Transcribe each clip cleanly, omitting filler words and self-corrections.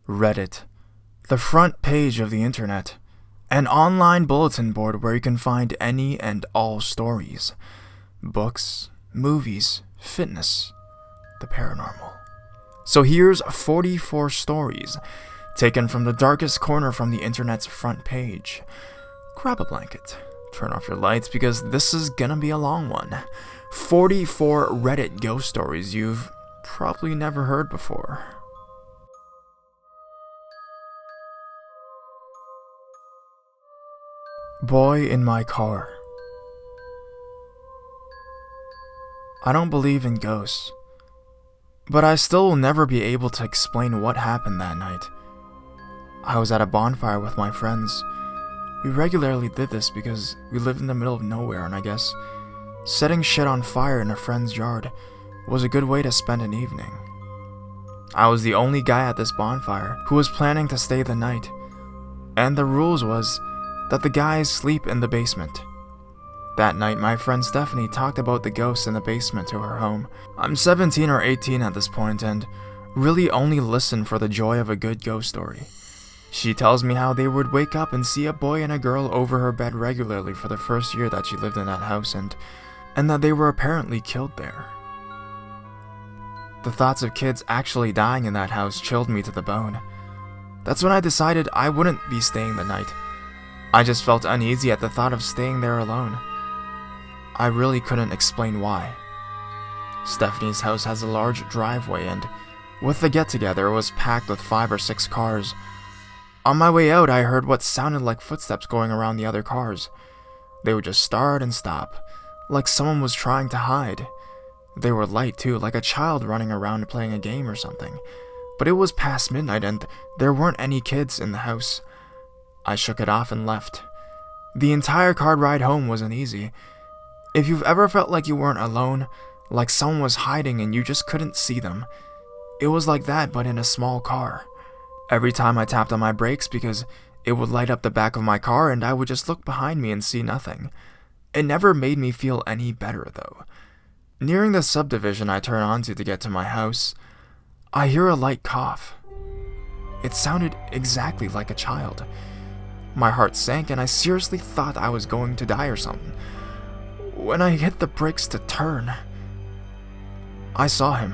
Reddit, the front page of the internet, an online bulletin board where you can find any and all stories, books, movies, fitness, the paranormal. So here's 44 stories, taken from the darkest corner from the internet's front page. Grab a blanket, turn off your lights because this is gonna be a long one. 44 Reddit ghost stories you've probably never heard before. Boy in my car. I don't believe in ghosts, but I still will never be able to explain what happened that night. I was at a bonfire with my friends. We regularly did this because we lived in the middle of nowhere, and I guess setting shit on fire in a friend's yard was a good way to spend an evening. I was the only guy at this bonfire who was planning to stay the night, and the rules was that the guys sleep in the basement. That night, my friend Stephanie talked about the ghosts in the basement to her home. I'm 17 or 18 at this point and really only listen for the joy of a good ghost story. She tells me how they would wake up and see a boy and a girl over her bed regularly for the first year that she lived in that house and that they were apparently killed there. The thoughts of kids actually dying in that house chilled me to the bone. That's when I decided I wouldn't be staying the night. I just felt uneasy at the thought of staying there alone. I really couldn't explain why. Stephanie's house has a large driveway, and with the get-together, it was packed with 5 or 6 cars. On my way out, I heard what sounded like footsteps going around the other cars. They would just start and stop, like someone was trying to hide. They were light too, like a child running around playing a game or something. But it was past midnight, and there weren't any kids in the house. I shook it off and left. The entire car ride home wasn't easy. If you've ever felt like you weren't alone, like someone was hiding and you just couldn't see them, it was like that but in a small car. Every time I tapped on my brakes because it would light up the back of my car and I would just look behind me and see nothing. It never made me feel any better though. Nearing the subdivision I turn onto to get to my house, I hear a light cough. It sounded exactly like a child. My heart sank and I seriously thought I was going to die or something. When I hit the brakes to turn, I saw him.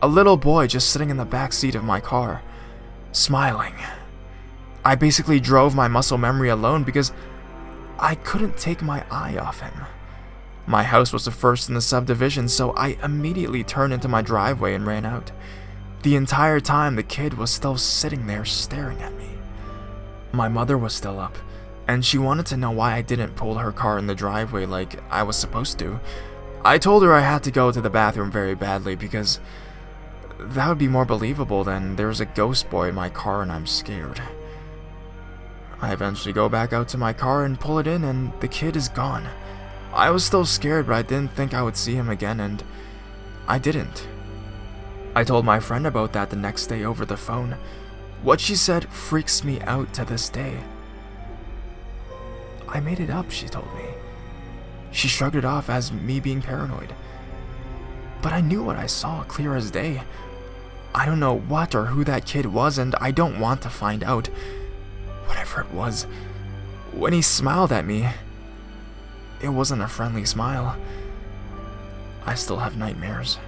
A little boy just sitting in the back seat of my car, smiling. I basically drove my muscle memory alone because I couldn't take my eye off him. My house was the first in the subdivision, so I immediately turned into my driveway and ran out. The entire time the kid was still sitting there staring at me. My mother was still up, and she wanted to know why I didn't pull her car in the driveway like I was supposed to. I told her I had to go to the bathroom very badly because that would be more believable than there's a ghost boy in my car and I'm scared. I eventually go back out to my car and pull it in and the kid is gone. I was still scared, but I didn't think I would see him again, and I didn't. I told my friend about that the next day over the phone. What she said freaks me out to this day. I made it up, she told me. She shrugged it off as me being paranoid. But I knew what I saw, clear as day. I don't know what or who that kid was, and I don't want to find out. Whatever it was, when he smiled at me, it wasn't a friendly smile. I still have nightmares.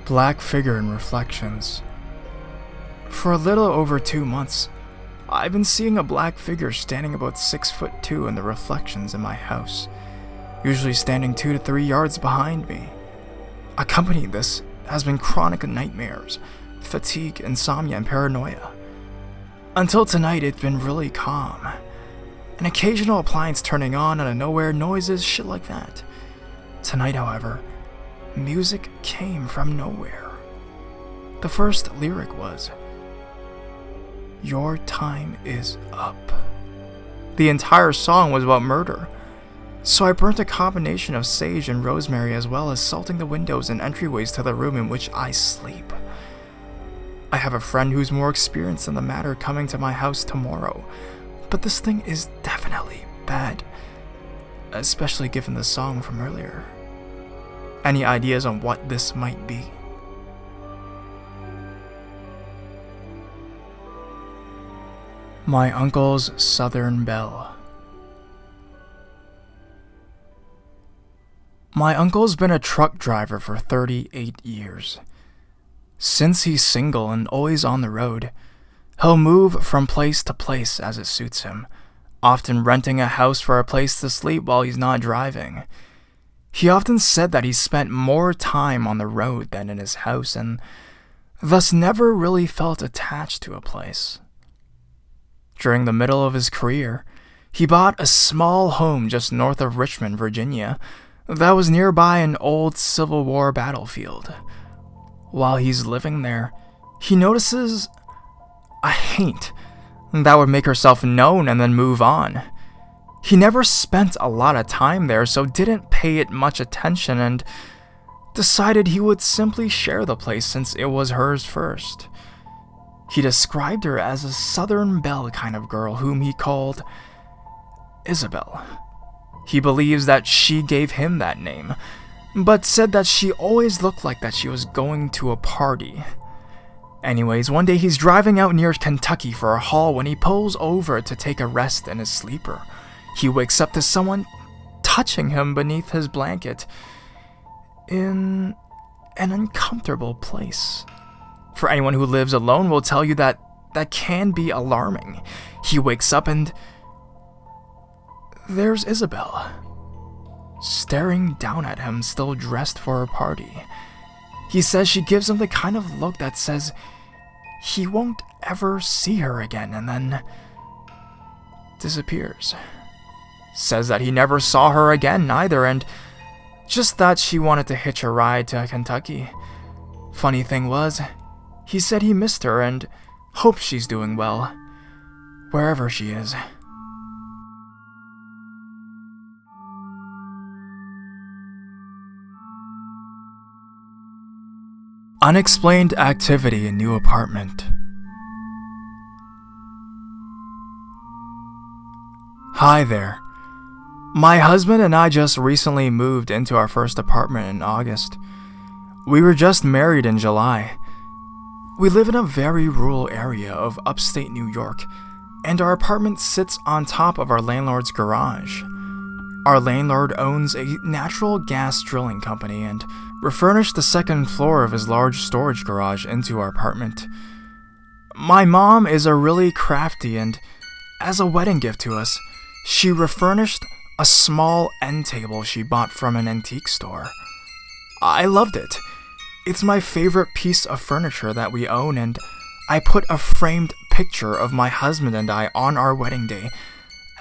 Black figure in reflections. For a little over 2 months, I've been seeing a black figure standing about 6'2" in the reflections in my house, usually standing 2 to 3 yards behind me. Accompanying this has been chronic nightmares, fatigue, insomnia, and paranoia. Until tonight, it's been really calm. An occasional appliance turning on out of nowhere, noises, shit like that. Tonight, however, music came from nowhere. The first lyric was, "Your time is up." The entire song was about murder, so I burnt a combination of sage and rosemary as well as salting the windows and entryways to the room in which I sleep. I have a friend who's more experienced in the matter coming to my house tomorrow, but this thing is definitely bad. especially given the song from earlier. Any ideas on what this might be? My uncle's Southern Belle. My uncle's been a truck driver for 38 years. Since he's single and always on the road, he'll move from place to place as it suits him, often renting a house for a place to sleep while he's not driving. He often said that he spent more time on the road than in his house and thus never really felt attached to a place. During the middle of his career, he bought a small home just north of Richmond, Virginia, that was nearby an old Civil War battlefield. While he's living there, he notices a haunt that would make herself known and then move on. He never spent a lot of time there, so didn't pay it much attention and decided he would simply share the place since it was hers first. He described her as a Southern Belle kind of girl whom he called Isabel. He believes that she gave him that name, but said that she always looked like that she was going to a party. Anyways, one day he's driving out near Kentucky for a haul when he pulls over to take a rest in his sleeper. He wakes up to someone touching him beneath his blanket in an uncomfortable place. For anyone who lives alone will tell you that can be alarming. He wakes up and there's Isabel, staring down at him, still dressed for a party. He says she gives him the kind of look that says he won't ever see her again, and then disappears. Says that he never saw her again either, and just that she wanted to hitch a ride to Kentucky. Funny thing was, he said he missed her and hopes she's doing well, wherever she is. Unexplained activity in new apartment. Hi there. My husband and I just recently moved into our first apartment in August. We were just married in July. We live in a very rural area of upstate New York, and our apartment sits on top of our landlord's garage. Our landlord owns a natural gas drilling company and refurnished the second floor of his large storage garage into our apartment. My mom is a really crafty, and as a wedding gift to us, she refurnished a small end table she bought from an antique store. I loved it. It's my favorite piece of furniture that we own, and I put a framed picture of my husband and I on our wedding day,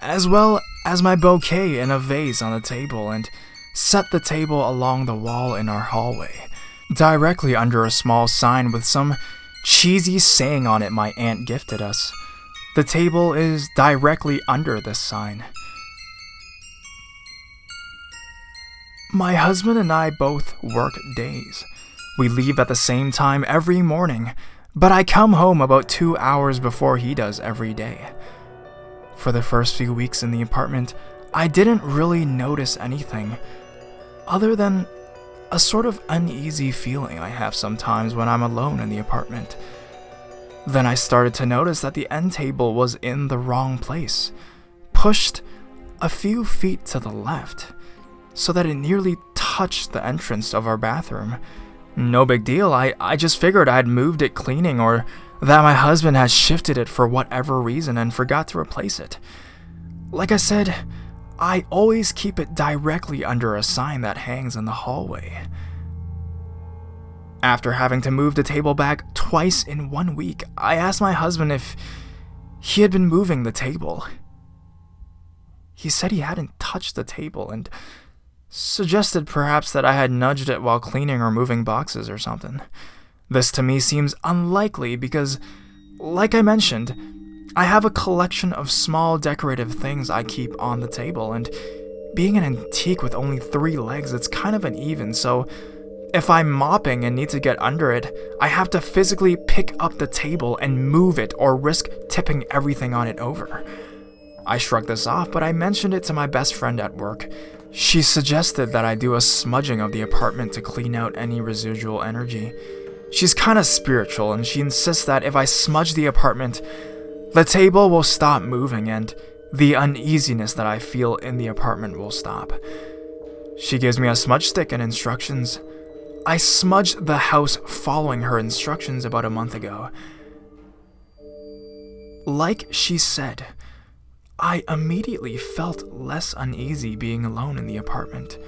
as well as my bouquet in a vase on the table, and set the table along the wall in our hallway, directly under a small sign with some cheesy saying on it my aunt gifted us. The table is directly under this sign. My husband and I both work days. We leave at the same time every morning, but I come home about 2 hours before he does every day. For the first few weeks in the apartment, I didn't really notice anything, other than a sort of uneasy feeling I have sometimes when I'm alone in the apartment. Then I started to notice that the end table was in the wrong place, pushed a few feet to the left, so that it nearly touched the entrance of our bathroom. No big deal, I just figured I'd moved it cleaning or that my husband had shifted it for whatever reason and forgot to replace it. Like I said, I always keep it directly under a sign that hangs in the hallway. After having to move the table back twice in 1 week, I asked my husband if he had been moving the table. He said he hadn't touched the table and suggested perhaps that I had nudged it while cleaning or moving boxes or something. This to me seems unlikely because, like I mentioned, I have a collection of small decorative things I keep on the table, and being an antique with only 3 legs, it's kind of uneven, so if I'm mopping and need to get under it, I have to physically pick up the table and move it or risk tipping everything on it over. I shrugged this off, but I mentioned it to my best friend at work. She suggested that I do a smudging of the apartment to clean out any residual energy. She's kinda spiritual, and she insists that if I smudge the apartment, the table will stop moving and the uneasiness that I feel in the apartment will stop. She gives me a smudge stick and instructions. I smudged the house following her instructions about a month ago. Like she said, I immediately felt less uneasy being alone in the apartment,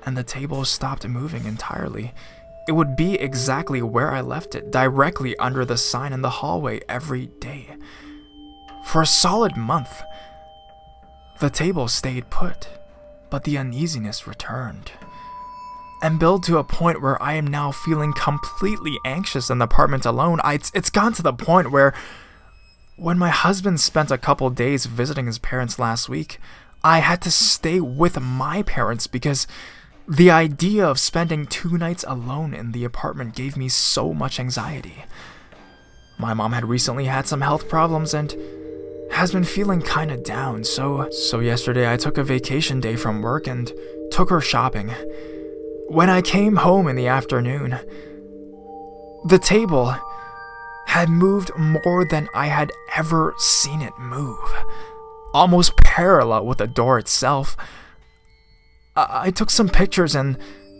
and the table stopped moving entirely. It would be exactly where I left it, directly under the sign in the hallway every day. For a solid month, the table stayed put, but the uneasiness returned, and built to a point where I am now feeling completely anxious in the apartment alone. It's gone to the point where when my husband spent a couple days visiting his parents last week, I had to stay with my parents because the idea of spending 2 nights alone in the apartment gave me so much anxiety. My mom had recently had some health problems and has been feeling kinda down, so yesterday I took a vacation day from work and took her shopping. When I came home in the afternoon, the table had moved more than I had ever seen it move, almost parallel with the door itself. I took some pictures and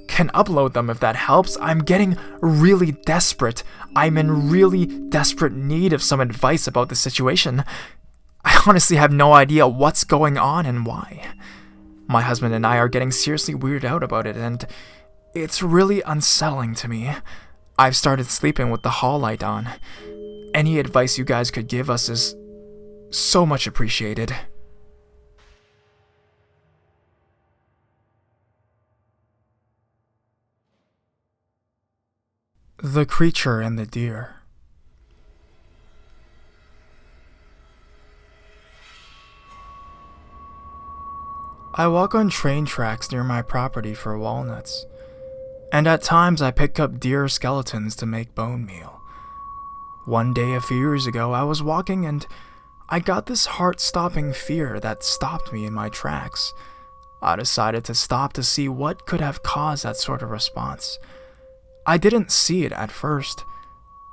can upload them if that helps. I'm getting really desperate. I'm in really desperate need of some advice about the situation. I honestly have no idea what's going on and why. My husband and I are getting seriously weirded out about it, and it's really unsettling to me. I've started sleeping with the hall light on. Any advice you guys could give us is so much appreciated. The Creature and the Deer. I walk on train tracks near my property for walnuts, and at times I pick up deer skeletons to make bone meal. One day a few years ago, I was walking and I got this heart-stopping fear that stopped me in my tracks. I decided to stop to see what could have caused that sort of response. I didn't see it at first,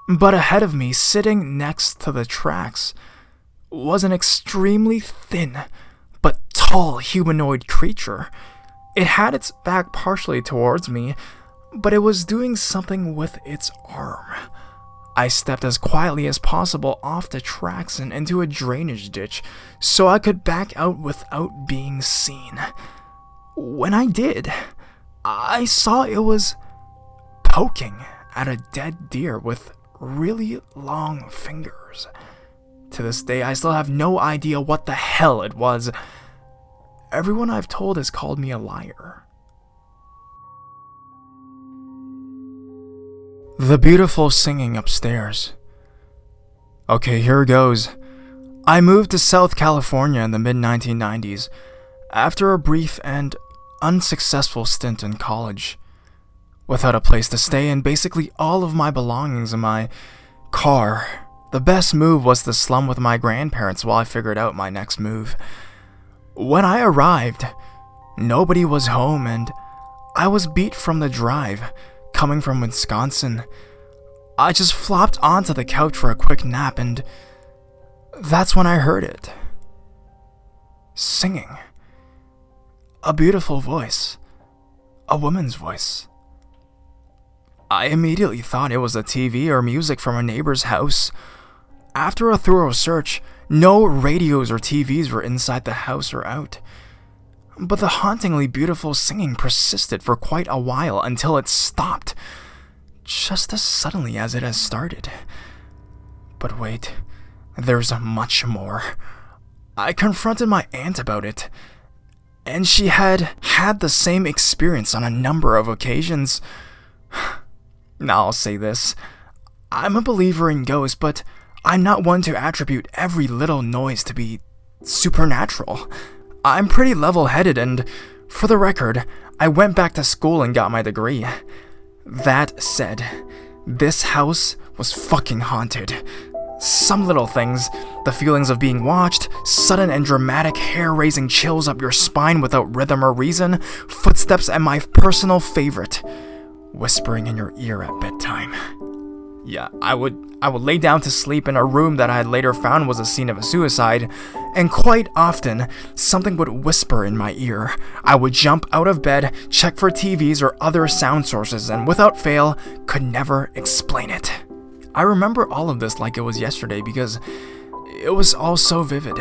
but ahead of me, sitting next to the tracks, was an extremely thin but tall humanoid creature. It had its back partially towards me, but it was doing something with its arm. I stepped as quietly as possible off the tracks and into a drainage ditch so I could back out without being seen. When I did, I saw it was poking at a dead deer with really long fingers. To this day, I still have no idea what the hell it was. Everyone I've told has called me a liar. The beautiful singing upstairs. Okay, here goes. I moved to South California in the mid-1990s after a brief and unsuccessful stint in college. Without a place to stay and basically all of my belongings in my car, the best move was to slum with my grandparents while I figured out my next move. When I arrived, nobody was home and I was beat from the drive, coming from Wisconsin. I just flopped onto the couch for a quick nap and that's when I heard it. Singing. A beautiful voice. A woman's voice. I immediately thought it was a TV or music from a neighbor's house. After a thorough search, no radios or TVs were inside the house or out. But the hauntingly beautiful singing persisted for quite a while until it stopped, just as suddenly as it has started. But wait, there's much more. I confronted my aunt about it, and she had had the same experience on a number of occasions. Now I'll say this, I'm a believer in ghosts, but I'm not one to attribute every little noise to be supernatural. I'm pretty level-headed and, for the record, I went back to school and got my degree. That said, this house was fucking haunted. Some little things, the feelings of being watched, sudden and dramatic hair-raising chills up your spine without rhythm or reason, footsteps, and my personal favorite, whispering in your ear at bedtime. Yeah, I would lay down to sleep in a room that I had later found was a scene of a suicide, and quite often, something would whisper in my ear. I would jump out of bed, check for TVs or other sound sources, and without fail, could never explain it. I remember all of this like it was yesterday because it was all so vivid.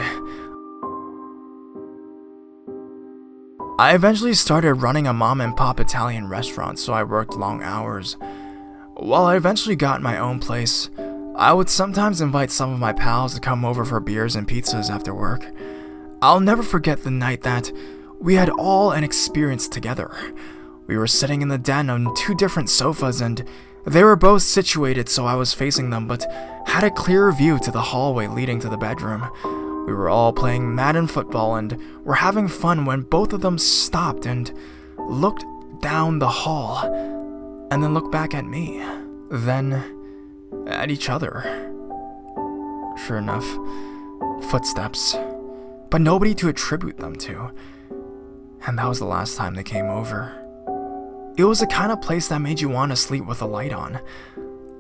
I eventually started running a mom and pop Italian restaurant, so I worked long hours. While I eventually got my own place, I would sometimes invite some of my pals to come over for beers and pizzas after work. I'll never forget the night that we had all an experience together. We were sitting in the den on 2 different sofas, and they were both situated so I was facing them, but had a clear view to the hallway leading to the bedroom. We were all playing Madden football and were having fun when both of them stopped and looked down the hall, and then looked back at me, then at each other. Sure enough, footsteps, but nobody to attribute them to, and that was the last time they came over. It was the kind of place that made you want to sleep with a light on.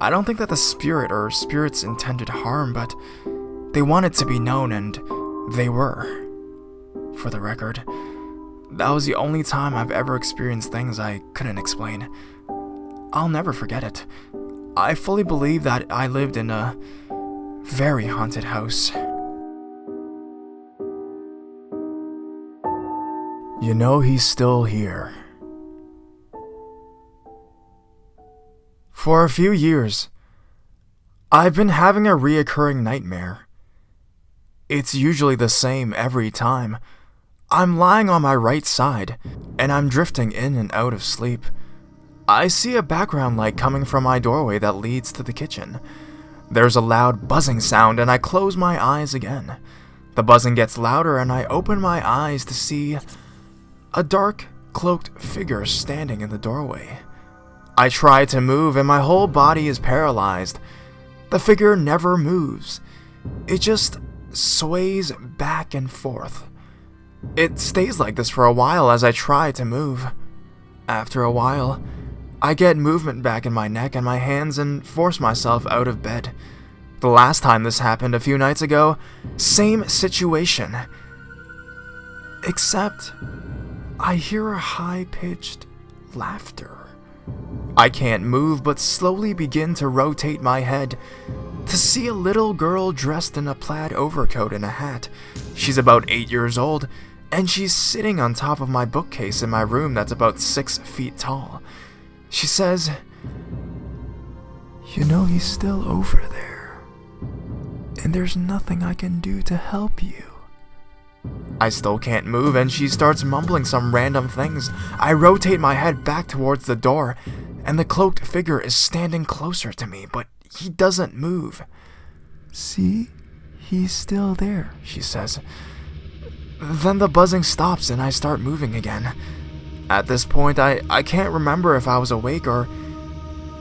I don't think that the spirit or spirits intended harm, but they wanted to be known, and they were. For the record, that was the only time I've ever experienced things I couldn't explain. I'll never forget it. I fully believe that I lived in a very haunted house. You know he's still here. For a few years, I've been having a reoccurring nightmare. It's usually the same every time. I'm lying on my right side, and I'm drifting in and out of sleep. I see a background light coming from my doorway that leads to the kitchen. There's a loud buzzing sound, and I close my eyes again. The buzzing gets louder, and I open my eyes to see a dark, cloaked figure standing in the doorway. I try to move, and my whole body is paralyzed. The figure never moves. It just sways back and forth. It stays like this for a while as I try to move. After a while, I get movement back in my neck and my hands and force myself out of bed. The last time this happened a few nights ago, same situation. Except, I hear a high-pitched laughter. I can't move but slowly begin to rotate my head to see a little girl dressed in a plaid overcoat and a hat. She's about 8 years old, and she's sitting on top of my bookcase in my room that's about 6 feet tall. She says, "You know he's still over there, and there's nothing I can do to help you." I still can't move, and she starts mumbling some random things. I rotate my head back towards the door, and the cloaked figure is standing closer to me, but he doesn't move. "See, he's still there," she says. Then the buzzing stops, and I start moving again. At this point, I can't remember if I was awake or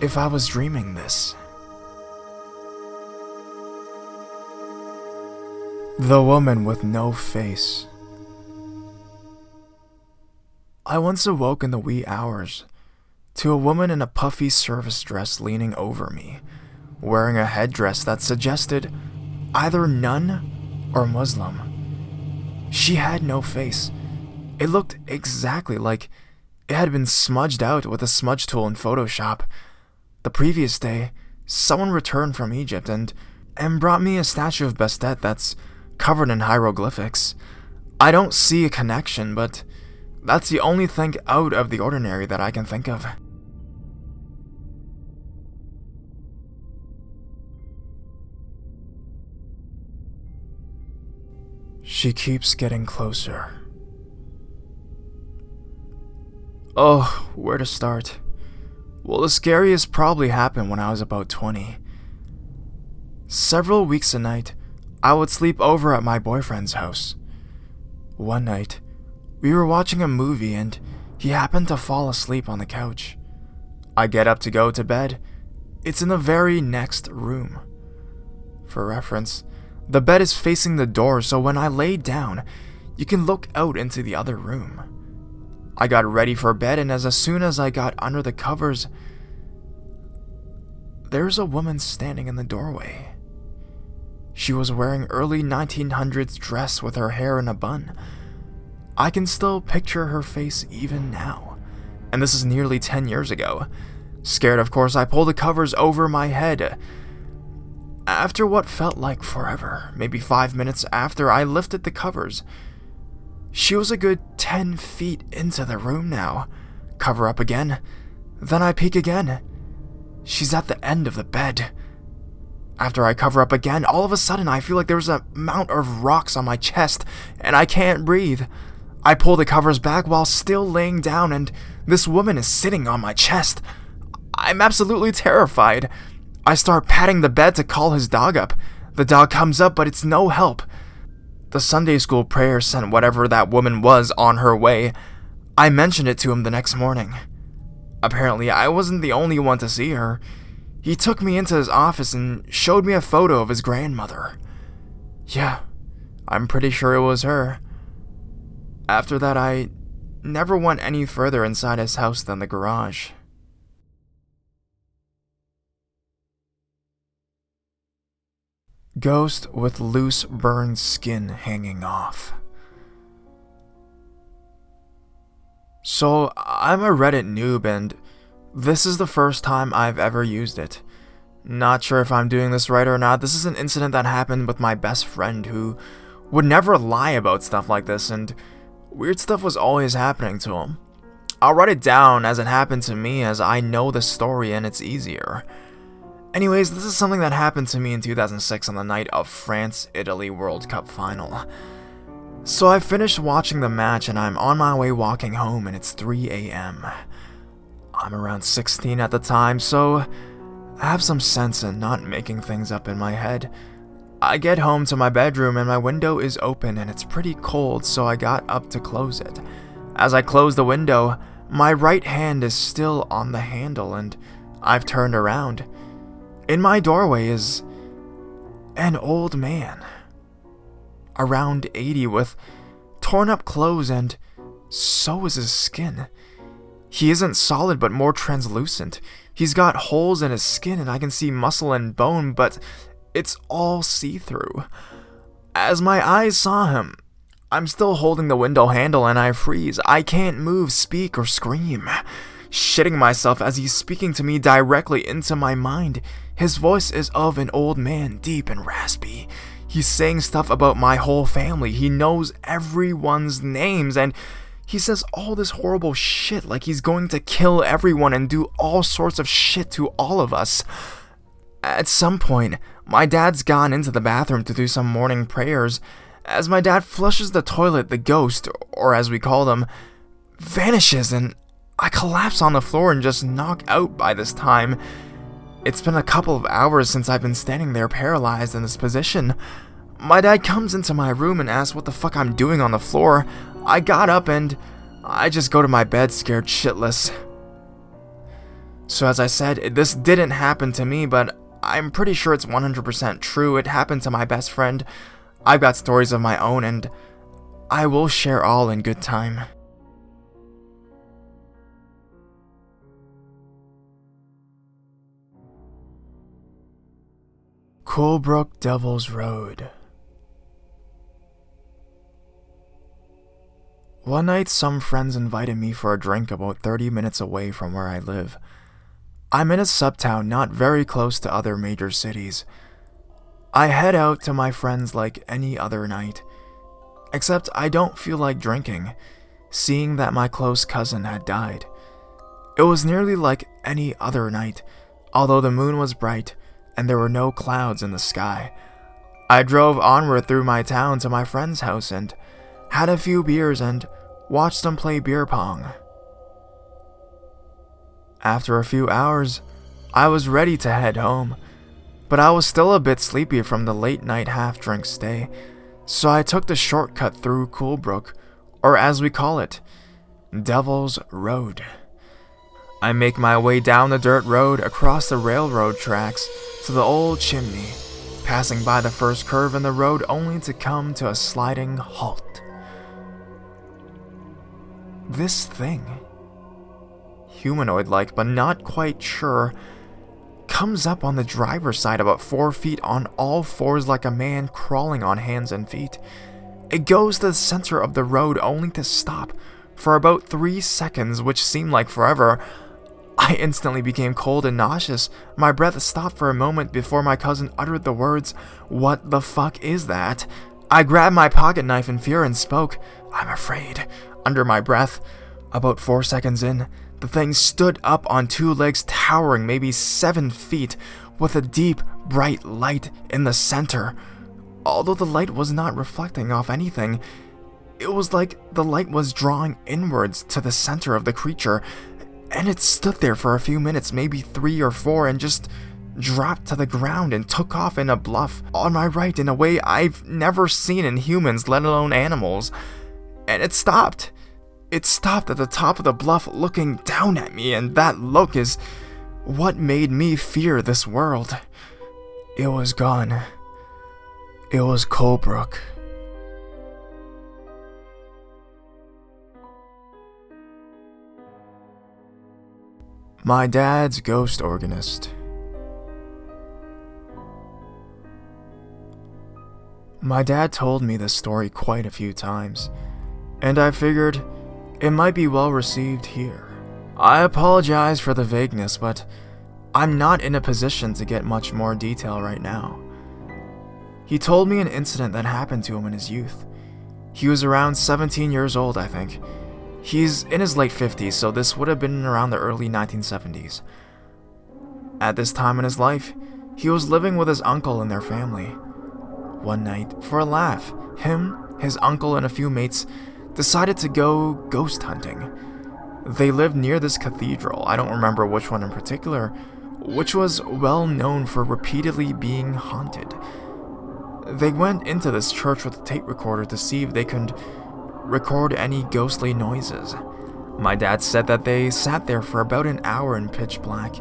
if I was dreaming this. The woman with no face. I once awoke in the wee hours to a woman in a puffy service dress leaning over me, wearing a headdress that suggested either nun or Muslim. She had no face. It looked exactly like it had been smudged out with a smudge tool in Photoshop. The previous day, someone returned from Egypt and brought me a statue of Bastet that's covered in hieroglyphics. I don't see a connection, but that's the only thing out of the ordinary that I can think of. She keeps getting closer. Oh, where to start? Well, the scariest probably happened when I was about 20. Several weeks a night, I would sleep over at my boyfriend's house. One night, we were watching a movie and he happened to fall asleep on the couch. I get up to go to bed. It's in the very next room. for reference. The bed is facing the door, so when I lay down, you can look out into the other room. I got ready for bed, and as soon as I got under the covers, there's a woman standing in the doorway. She was wearing early 1900s dress with her hair in a bun. I can still picture her face even now, and this is nearly 10 years ago. Scared, of course, I pulled the covers over my head. After what felt like forever, maybe 5 minutes after, I lifted the covers. She was a good 10 feet into the room now. Cover up again. Then I peek again. She's at the end of the bed. After I cover up again, all of a sudden I feel like there's a mount of rocks on my chest, and I can't breathe. I pull the covers back while still laying down, and this woman is sitting on my chest. I'm absolutely terrified. I start patting the bed to call his dog up. The dog comes up, but it's no help. The Sunday school prayer sent whatever that woman was on her way. I mentioned it to him the next morning. Apparently, I wasn't the only one to see her. He took me into his office and showed me a photo of his grandmother. Yeah, I'm pretty sure it was her. After that, I never went any further inside his house than the garage. Ghost with loose burned skin hanging off. So, I'm a Reddit noob, and this is the first time I've ever used it. Not sure if I'm doing this right or not. This is an incident that happened with my best friend who would never lie about stuff like this, and weird stuff was always happening to him. I'll write it down as it happened to me, as I know the story and it's easier. Anyways, this is something that happened to me in 2006 on the night of France-Italy World Cup final. So I finished watching the match and I'm on my way walking home, and it's 3 a.m. I'm around 16 at the time, so I have some sense in not making things up in my head. I get home to my bedroom and my window is open and it's pretty cold, so I got up to close it. As I close the window, my right hand is still on the handle and I've turned around. In my doorway is an old man, around 80, with torn up clothes, and so is his skin. He isn't solid but more translucent. He's got holes in his skin and I can see muscle and bone, but it's all see-through. As my eyes saw him, I'm still holding the window handle and I freeze. I can't move, speak, or scream. Shitting myself as he's speaking to me directly into my mind. His voice is of an old man, deep and raspy. He's saying stuff about my whole family. He knows everyone's names, and he says all this horrible shit like he's going to kill everyone and do all sorts of shit to all of us. At some point, my dad's gone into the bathroom to do some morning prayers. As my dad flushes the toilet, the ghost, or as we call them, vanishes, and I collapse on the floor and just knock out by this time. It's been a couple of hours since I've been standing there paralyzed in this position. My dad comes into my room and asks what the fuck I'm doing on the floor. I got up and I just go to my bed scared shitless. So as I said, this didn't happen to me, but I'm pretty sure it's 100% true. It happened to my best friend. I've got stories of my own and I will share all in good time. Coolbrook Devil's Road. One night, some friends invited me for a drink about 30 minutes away from where I live. I'm in a subtown not very close to other major cities. I head out to my friends like any other night, except I don't feel like drinking, seeing that my close cousin had died. It was nearly like any other night, although the moon was bright and there were no clouds in the sky. I drove onward through my town to my friend's house and had a few beers and watched them play beer pong. After a few hours, I was ready to head home, but I was still a bit sleepy from the late night half-drink stay, so I took the shortcut through Coolbrook, or as we call it, Devil's Road. I make my way down the dirt road across the railroad tracks to the old chimney, passing by the first curve in the road only to come to a sliding halt. This thing, humanoid-like but not quite sure, comes up on the driver's side about 4 feet on all fours like a man crawling on hands and feet. It goes to the center of the road only to stop for about 3 seconds, which seemed like forever. I instantly became cold and nauseous. My breath stopped for a moment before my cousin uttered the words, "What the fuck is that?" I grabbed my pocket knife in fear and spoke, "I'm afraid," under my breath. About 4 seconds in, the thing stood up on 2 legs towering maybe 7 feet with a deep, bright light in the center. Although the light was not reflecting off anything, it was like the light was drawing inwards to the center of the creature, and it stood there for a few minutes, maybe 3 or 4, and just dropped to the ground and took off in a bluff on my right in a way I've never seen in humans, let alone animals. And it stopped. It stopped at the top of the bluff looking down at me, and that look is what made me fear this world. It was gone. It was Colebrook. My dad's ghost organist. My dad told me this story quite a few times, and I figured it might be well received here. I apologize for the vagueness, but I'm not in a position to get much more detail right now. He told me an incident that happened to him in his youth. He was around 17 years old, I think. He's in his late 50s, so this would have been around the early 1970s. At this time in his life, he was living with his uncle and their family. One night, for a laugh, him, his uncle, and a few mates decided to go ghost hunting. They lived near this cathedral, I don't remember which one in particular, which was well known for repeatedly being haunted. They went into this church with a tape recorder to see if they could record any ghostly noises. My dad said that they sat there for about an hour in pitch black,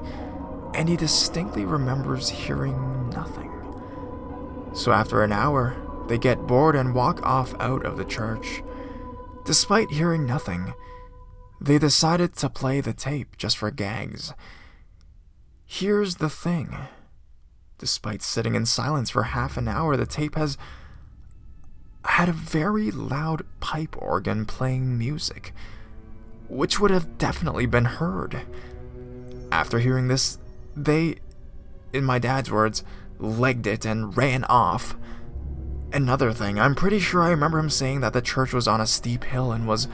and he distinctly remembers hearing nothing. So after an hour, they get bored and walk off out of the church. Despite hearing nothing, they decided to play the tape just for gags. Here's the thing. Despite sitting in silence for half an hour, the tape has had a very loud pipe organ playing music, which would have definitely been heard. After hearing this, they, in my dad's words, legged it and ran off. Another thing, I'm pretty sure I remember him saying that the church was on a steep hill and was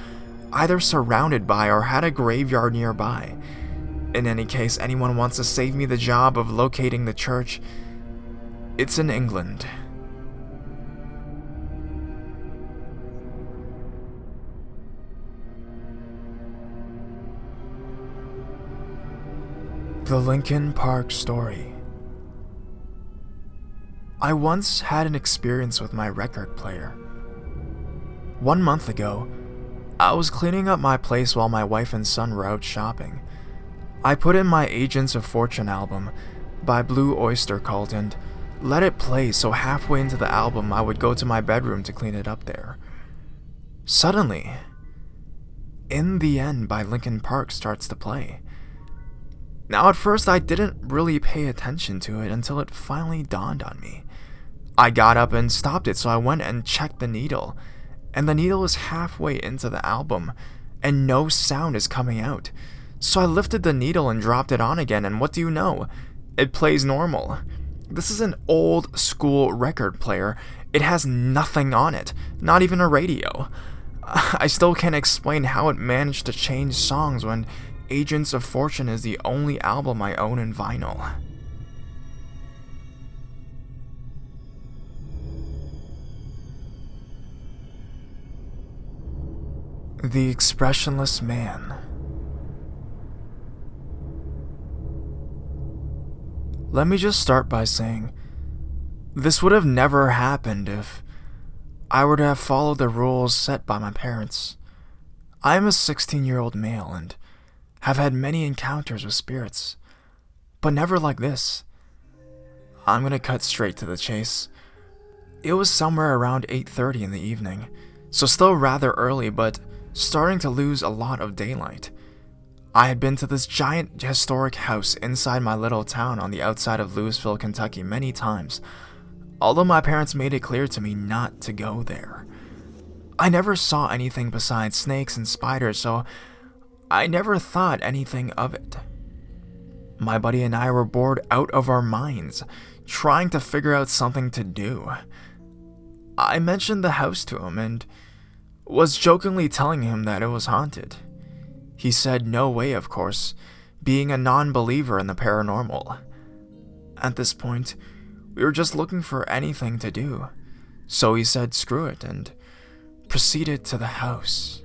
either surrounded by or had a graveyard nearby. In any case, anyone wants to save me the job of locating the church, it's in England. The Lincoln Park Story. I once had an experience with my record player. 1 month ago, I was cleaning up my place while my wife and son were out shopping. I put in my Agents of Fortune album by Blue Oyster Cult and let it play, so halfway into the album I would go to my bedroom to clean it up there. Suddenly, In the End by Linkin Park starts to play. Now at first I didn't really pay attention to it until it finally dawned on me. I got up and stopped it, so I went and checked the needle, and the needle is halfway into the album, and no sound is coming out. So I lifted the needle and dropped it on again, and what do you know? It plays normal. This is an old school record player. It has nothing on it, not even a radio. I still can't explain how it managed to change songs when Agents of Fortune is the only album I own in vinyl. The Expressionless Man. Let me just start by saying, this would have never happened if I were to have followed the rules set by my parents. I am a 16-year-old male and have had many encounters with spirits, but never like this. I'm gonna cut straight to the chase. It was somewhere around 8:30 in the evening, so still rather early, but starting to lose a lot of daylight. I had been to this giant historic house inside my little town on the outside of Louisville, Kentucky many times, although my parents made it clear to me not to go there. I never saw anything besides snakes and spiders, so I never thought anything of it. My buddy and I were bored out of our minds, trying to figure out something to do. I mentioned the house to him and was jokingly telling him that it was haunted. He said no way, of course, being a non-believer in the paranormal. At this point, we were just looking for anything to do, so he said screw it and proceeded to the house.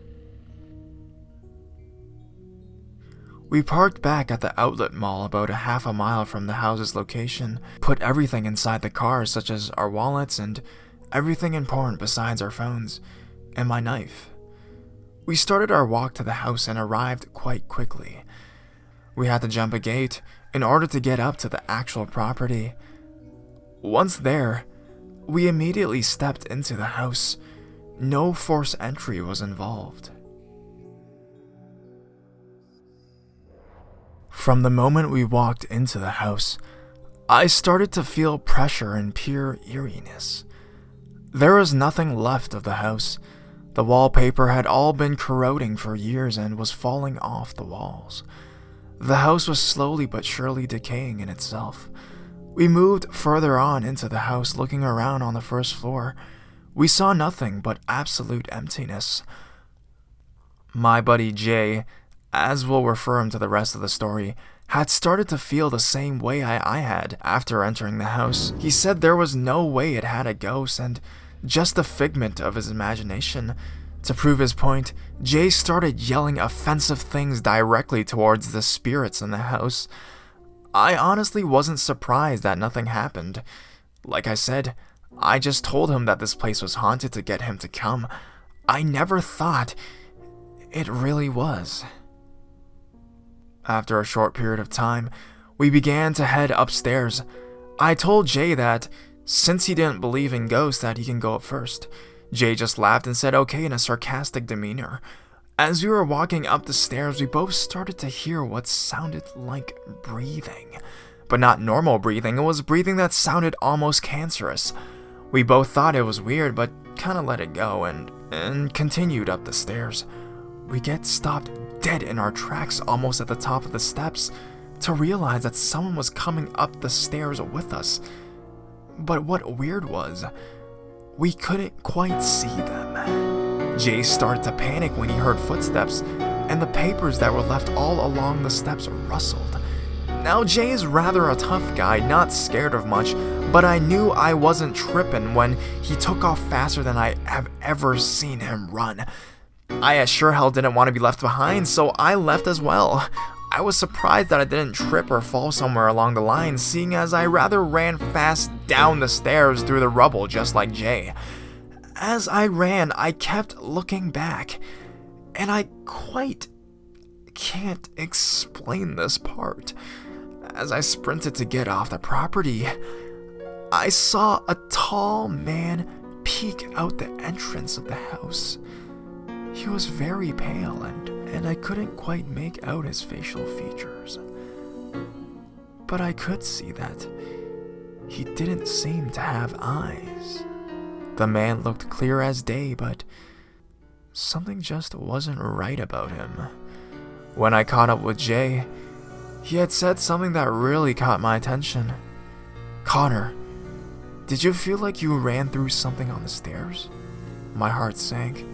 We parked back at the outlet mall about a half a mile from the house's location, put everything inside the car such as our wallets and everything important besides our phones, and my knife. We started our walk to the house and arrived quite quickly. We had to jump a gate in order to get up to the actual property. Once there, we immediately stepped into the house. No forced entry was involved. From the moment we walked into the house, I started to feel pressure and pure eeriness. There was nothing left of the house. The wallpaper had all been corroding for years and was falling off the walls. The house was slowly but surely decaying in itself. We moved further on into the house, looking around on the first floor. We saw nothing but absolute emptiness. My buddy Jay, as we'll refer him to the rest of the story, had started to feel the same way I had after entering the house. He said there was no way it had a ghost and just a figment of his imagination. To prove his point, Jay started yelling offensive things directly towards the spirits in the house. I honestly wasn't surprised that nothing happened. Like I said, I just told him that this place was haunted to get him to come. I never thought it really was. After a short period of time, we began to head upstairs. I told Jay that since he didn't believe in ghosts that he can go up first. Jay just laughed and said okay in a sarcastic demeanor. As we were walking up the stairs, we both started to hear what sounded like breathing. But not normal breathing, it was breathing that sounded almost cancerous. We both thought it was weird, but kinda let it go and continued up the stairs. We get stopped dead in our tracks almost at the top of the steps to realize that someone was coming up the stairs with us. But what weird was, we couldn't quite see them. Jay started to panic when he heard footsteps, and the papers that were left all along the steps rustled. Now Jay is rather a tough guy, not scared of much, but I knew I wasn't tripping when he took off faster than I have ever seen him run. I sure hell didn't want to be left behind, so I left as well. I was surprised that I didn't trip or fall somewhere along the line, seeing as I rather ran fast down the stairs through the rubble just like Jay. As I ran, I kept looking back, and I quite can't explain this part. As I sprinted to get off the property, I saw a tall man peek out the entrance of the house. He was very pale and I couldn't quite make out his facial features. But I could see that he didn't seem to have eyes. The man looked clear as day, but something just wasn't right about him. When I caught up with Jay, he had said something that really caught my attention. "Connor, did you feel like you ran through something on the stairs?" My heart sank.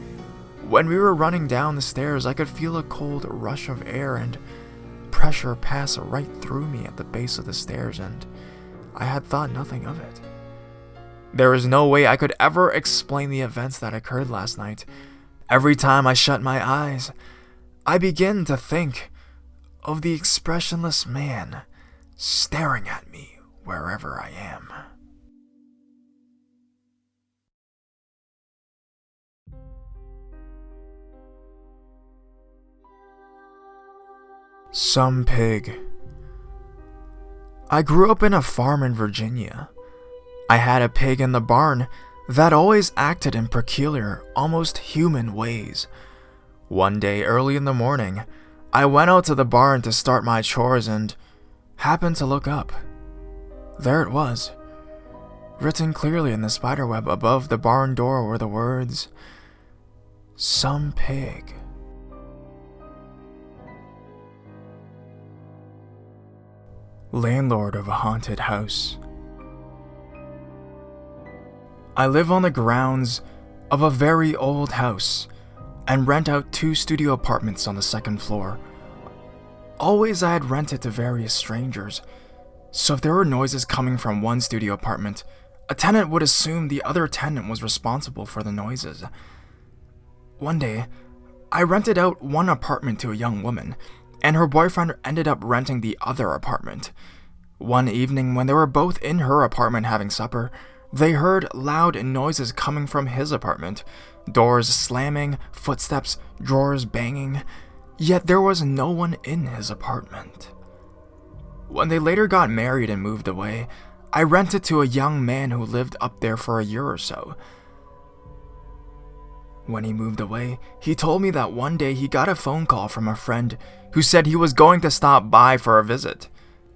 When we were running down the stairs, I could feel a cold rush of air and pressure pass right through me at the base of the stairs, and I had thought nothing of it. There was no way I could ever explain the events that occurred last night. Every time I shut my eyes, I begin to think of the expressionless man staring at me wherever I am. Some pig. I grew up in a farm in Virginia. I had a pig in the barn that always acted in peculiar, almost human ways. One day early in the morning, I went out to the barn to start my chores and happened to look up. There it was. Written clearly in the spiderweb above the barn door were the words, "Some pig." Landlord of a haunted house. I live on the grounds of a very old house and rent out 2 studio apartments on the 2nd floor. Always I had rented to various strangers, so if there were noises coming from one studio apartment, a tenant would assume the other tenant was responsible for the noises. One day, I rented out one apartment to a young woman, and her boyfriend ended up renting the other apartment. One evening, when they were both in her apartment having supper, they heard loud noises coming from his apartment. Doors slamming, footsteps, drawers banging, yet there was no one in his apartment. When they later got married and moved away, I rented to a young man who lived up there for a year or so. When he moved away, he told me that one day he got a phone call from a friend who said he was going to stop by for a visit.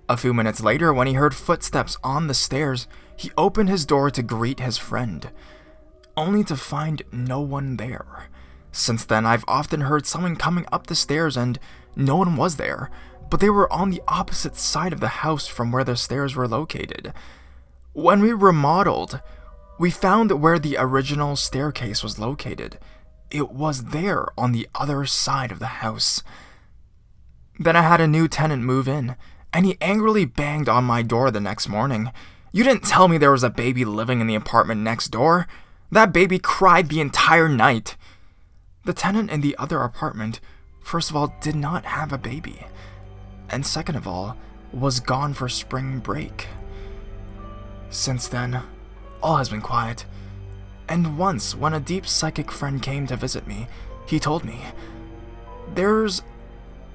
A few minutes later, when he heard footsteps on the stairs, he opened his door to greet his friend, only to find no one there. Since then, I've often heard someone coming up the stairs and no one was there, but they were on the opposite side of the house from where the stairs were located. When we remodeled, we found where the original staircase was located. It was there on the other side of the house. Then I had a new tenant move in, and he angrily banged on my door the next morning. "You didn't tell me there was a baby living in the apartment next door. That baby cried the entire night." The tenant in the other apartment, first of all, did not have a baby, and second of all, was gone for spring break. Since then, all has been quiet, and once, when a deep psychic friend came to visit me, he told me, "There's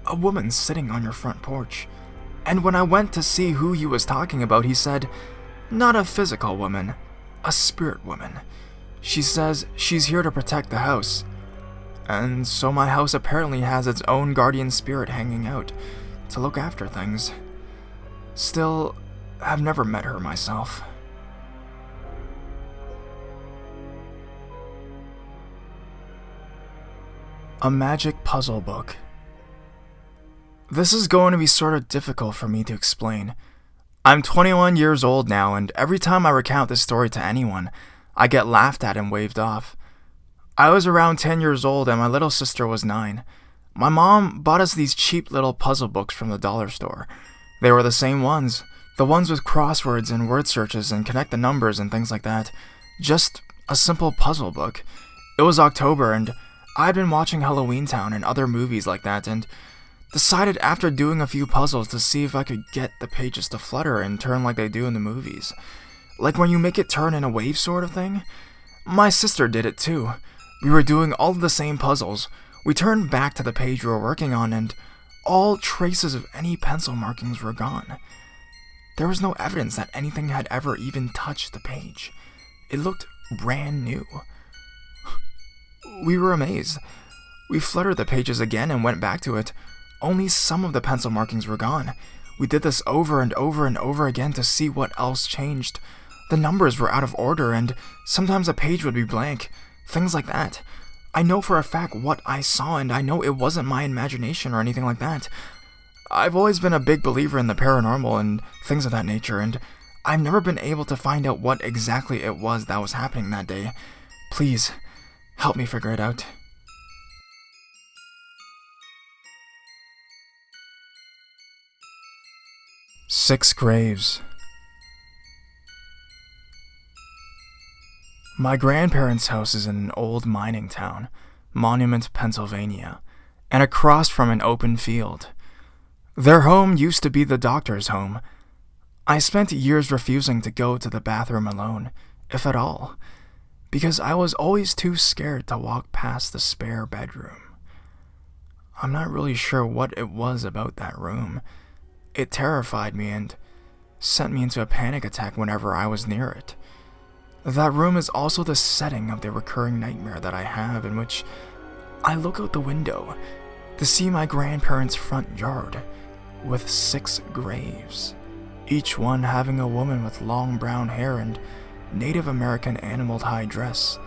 a woman sitting on your front porch." And when I went to see who he was talking about, he said, "Not a physical woman, a spirit woman. She says she's here to protect the house." And so my house apparently has its own guardian spirit hanging out to look after things. Still, I've never met her myself. A magic puzzle book. This is going to be sort of difficult for me to explain. I'm 21 years old now, and every time I recount this story to anyone, I get laughed at and waved off. I was around 10 years old and my little sister was 9. My mom bought us these cheap little puzzle books from the dollar store. They were the same ones, the ones with crosswords and word searches and connect the numbers and things like that. Just a simple puzzle book. It was October and I'd been watching Halloween Town and other movies like that and decided after doing a few puzzles to see if I could get the pages to flutter and turn like they do in the movies. Like when you make it turn in a wave sort of thing. My sister did it too. We were doing all of the same puzzles. We turned back to the page we were working on and all traces of any pencil markings were gone. There was no evidence that anything had ever even touched the page. It looked brand new. We were amazed. We fluttered the pages again and went back to it. Only some of the pencil markings were gone. We did this over and over and over again to see what else changed. The numbers were out of order and sometimes a page would be blank. Things like that. I know for a fact what I saw and I know it wasn't my imagination or anything like that. I've always been a big believer in the paranormal and things of that nature, and I've never been able to find out what exactly it was that was happening that day. Please, help me figure it out. Six graves. My grandparents' house is in an old mining town, Monument, Pennsylvania, and across from an open field. Their home used to be the doctor's home. I spent years refusing to go to the bathroom alone, if at all, because I was always too scared to walk past the spare bedroom. I'm not really sure what it was about that room. It terrified me, and sent me into a panic attack whenever I was near it. That room is also the setting of the recurring nightmare that I have, in which I look out the window to see my grandparents' front yard with 6 graves, each one having a woman with long brown hair and Native American animal hide dress.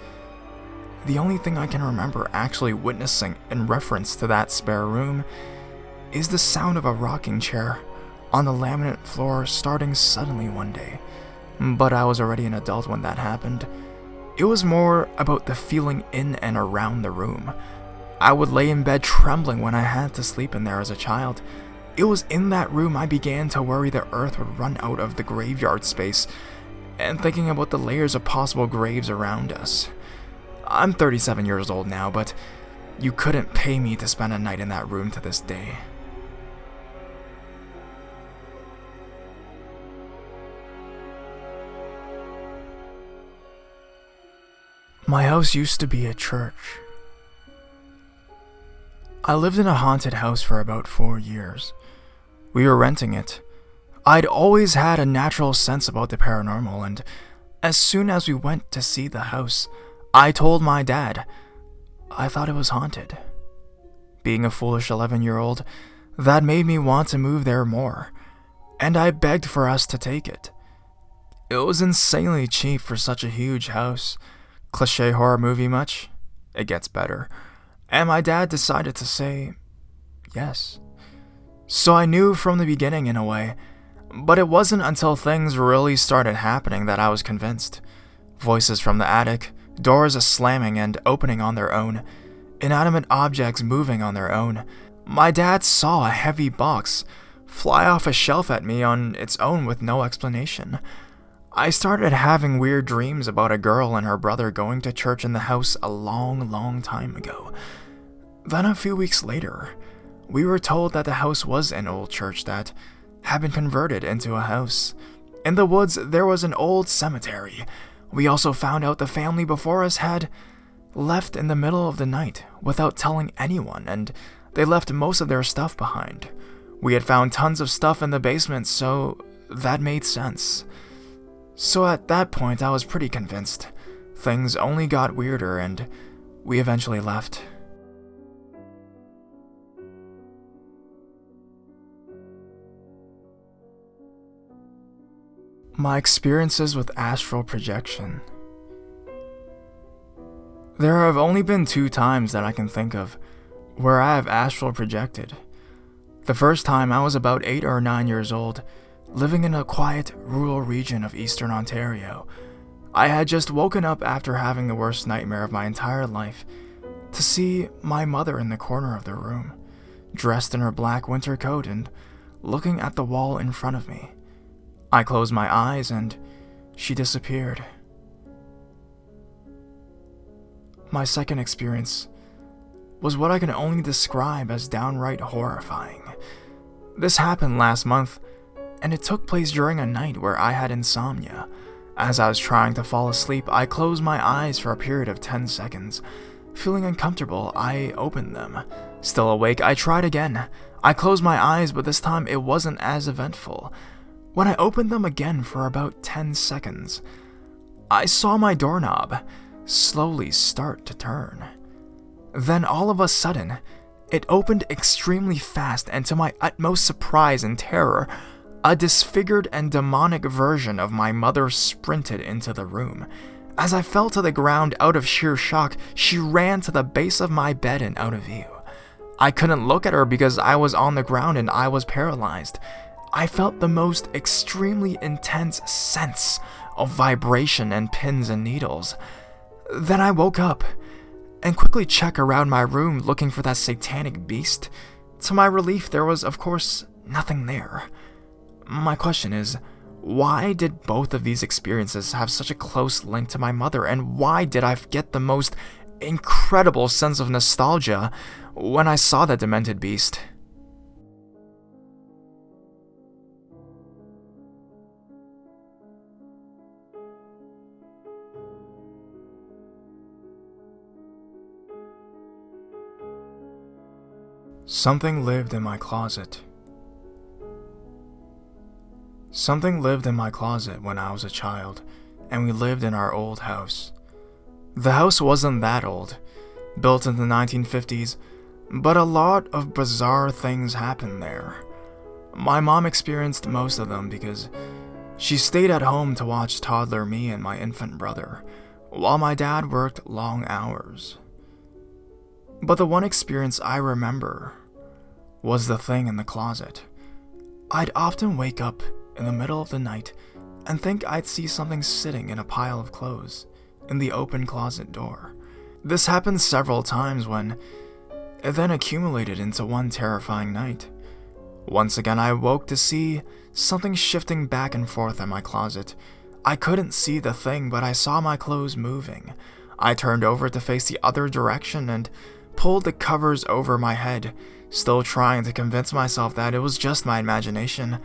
The only thing I can remember actually witnessing in reference to that spare room is the sound of a rocking chair on the laminate floor starting suddenly one day, but I was already an adult when that happened. It was more about the feeling in and around the room. I would lay in bed trembling when I had to sleep in there as a child. It was in that room I began to worry the earth would run out of the graveyard space, and thinking about the layers of possible graves around us. I'm 37 years old now, but you couldn't pay me to spend a night in that room to this day. My house used to be a church. I lived in a haunted house for about 4 years. We were renting it. I'd always had a natural sense about the paranormal, and as soon as we went to see the house, I told my dad I thought it was haunted. Being a foolish 11-year-old, that made me want to move there more, and I begged for us to take it. It was insanely cheap for such a huge house. Cliché horror movie much? It gets better. And my dad decided to say yes. So I knew from the beginning in a way, but it wasn't until things really started happening that I was convinced. Voices from the attic, doors slamming and opening on their own, inanimate objects moving on their own. My dad saw a heavy box fly off a shelf at me on its own with no explanation. I started having weird dreams about a girl and her brother going to church in the house a long time ago. Then a few weeks later, we were told that the house was an old church that had been converted into a house. In the woods, there was an old cemetery. We also found out the family before us had left in the middle of the night without telling anyone, and they left most of their stuff behind. We had found tons of stuff in the basement, so that made sense. So at that point, I was pretty convinced. Things only got weirder, and we eventually left. My experiences with astral projection. There have only been 2 times that I can think of where I have astral projected. The first time I was about 8 or 9 years old, living in a quiet, rural region of eastern Ontario. I had just woken up after having the worst nightmare of my entire life to see my mother in the corner of the room, dressed in her black winter coat and looking at the wall in front of me. I closed my eyes and she disappeared. My second experience was what I can only describe as downright horrifying. This happened last month, and it took place during a night where I had insomnia. As I was trying to fall asleep, I closed my eyes for a period of 10 seconds. Feeling uncomfortable, I opened them. Still awake, I tried again. I closed my eyes, but this time it wasn't as eventful. When I opened them again for about 10 seconds, I saw my doorknob slowly start to turn. Then all of a sudden, it opened extremely fast, and to my utmost surprise and terror, a disfigured and demonic version of my mother sprinted into the room. As I fell to the ground out of sheer shock, she ran to the base of my bed and out of view. I couldn't look at her because I was on the ground and I was paralyzed. I felt the most extremely intense sense of vibration and pins and needles. Then I woke up and quickly checked around my room looking for that satanic beast. To my relief, there was, of course, nothing there. My question is, why did both of these experiences have such a close link to my mother, and why did I get the most incredible sense of nostalgia when I saw that demented beast? Something lived in my closet. Something lived in my closet when I was a child, and we lived in our old house. The house wasn't that old, built in the 1950s, but a lot of bizarre things happened there. My mom experienced most of them because she stayed at home to watch toddler me and my infant brother, while my dad worked long hours. But the one experience I remember was the thing in the closet. I'd often wake up in the middle of the night and think I'd see something sitting in a pile of clothes in the open closet door. This happened several times when it then accumulated into one terrifying night. Once again, I woke to see something shifting back and forth in my closet. I couldn't see the thing, but I saw my clothes moving. I turned over to face the other direction and pulled the covers over my head, still trying to convince myself that it was just my imagination.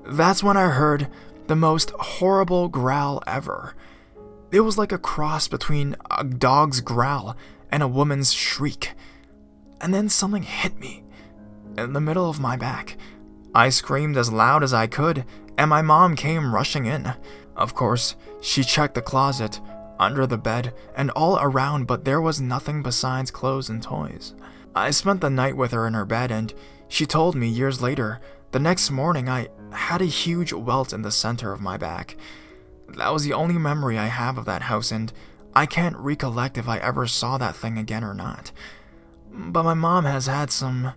That's when I heard the most horrible growl ever. It was like a cross between a dog's growl and a woman's shriek. And then something hit me in the middle of my back. I screamed as loud as I could, and my mom came rushing in. Of course, she checked the closet, under the bed, and all around, but there was nothing besides clothes and toys. I spent the night with her in her bed, and she told me years later, the next morning I had a huge welt in the center of my back. That was the only memory I have of that house, and I can't recollect if I ever saw that thing again or not. But my mom has had some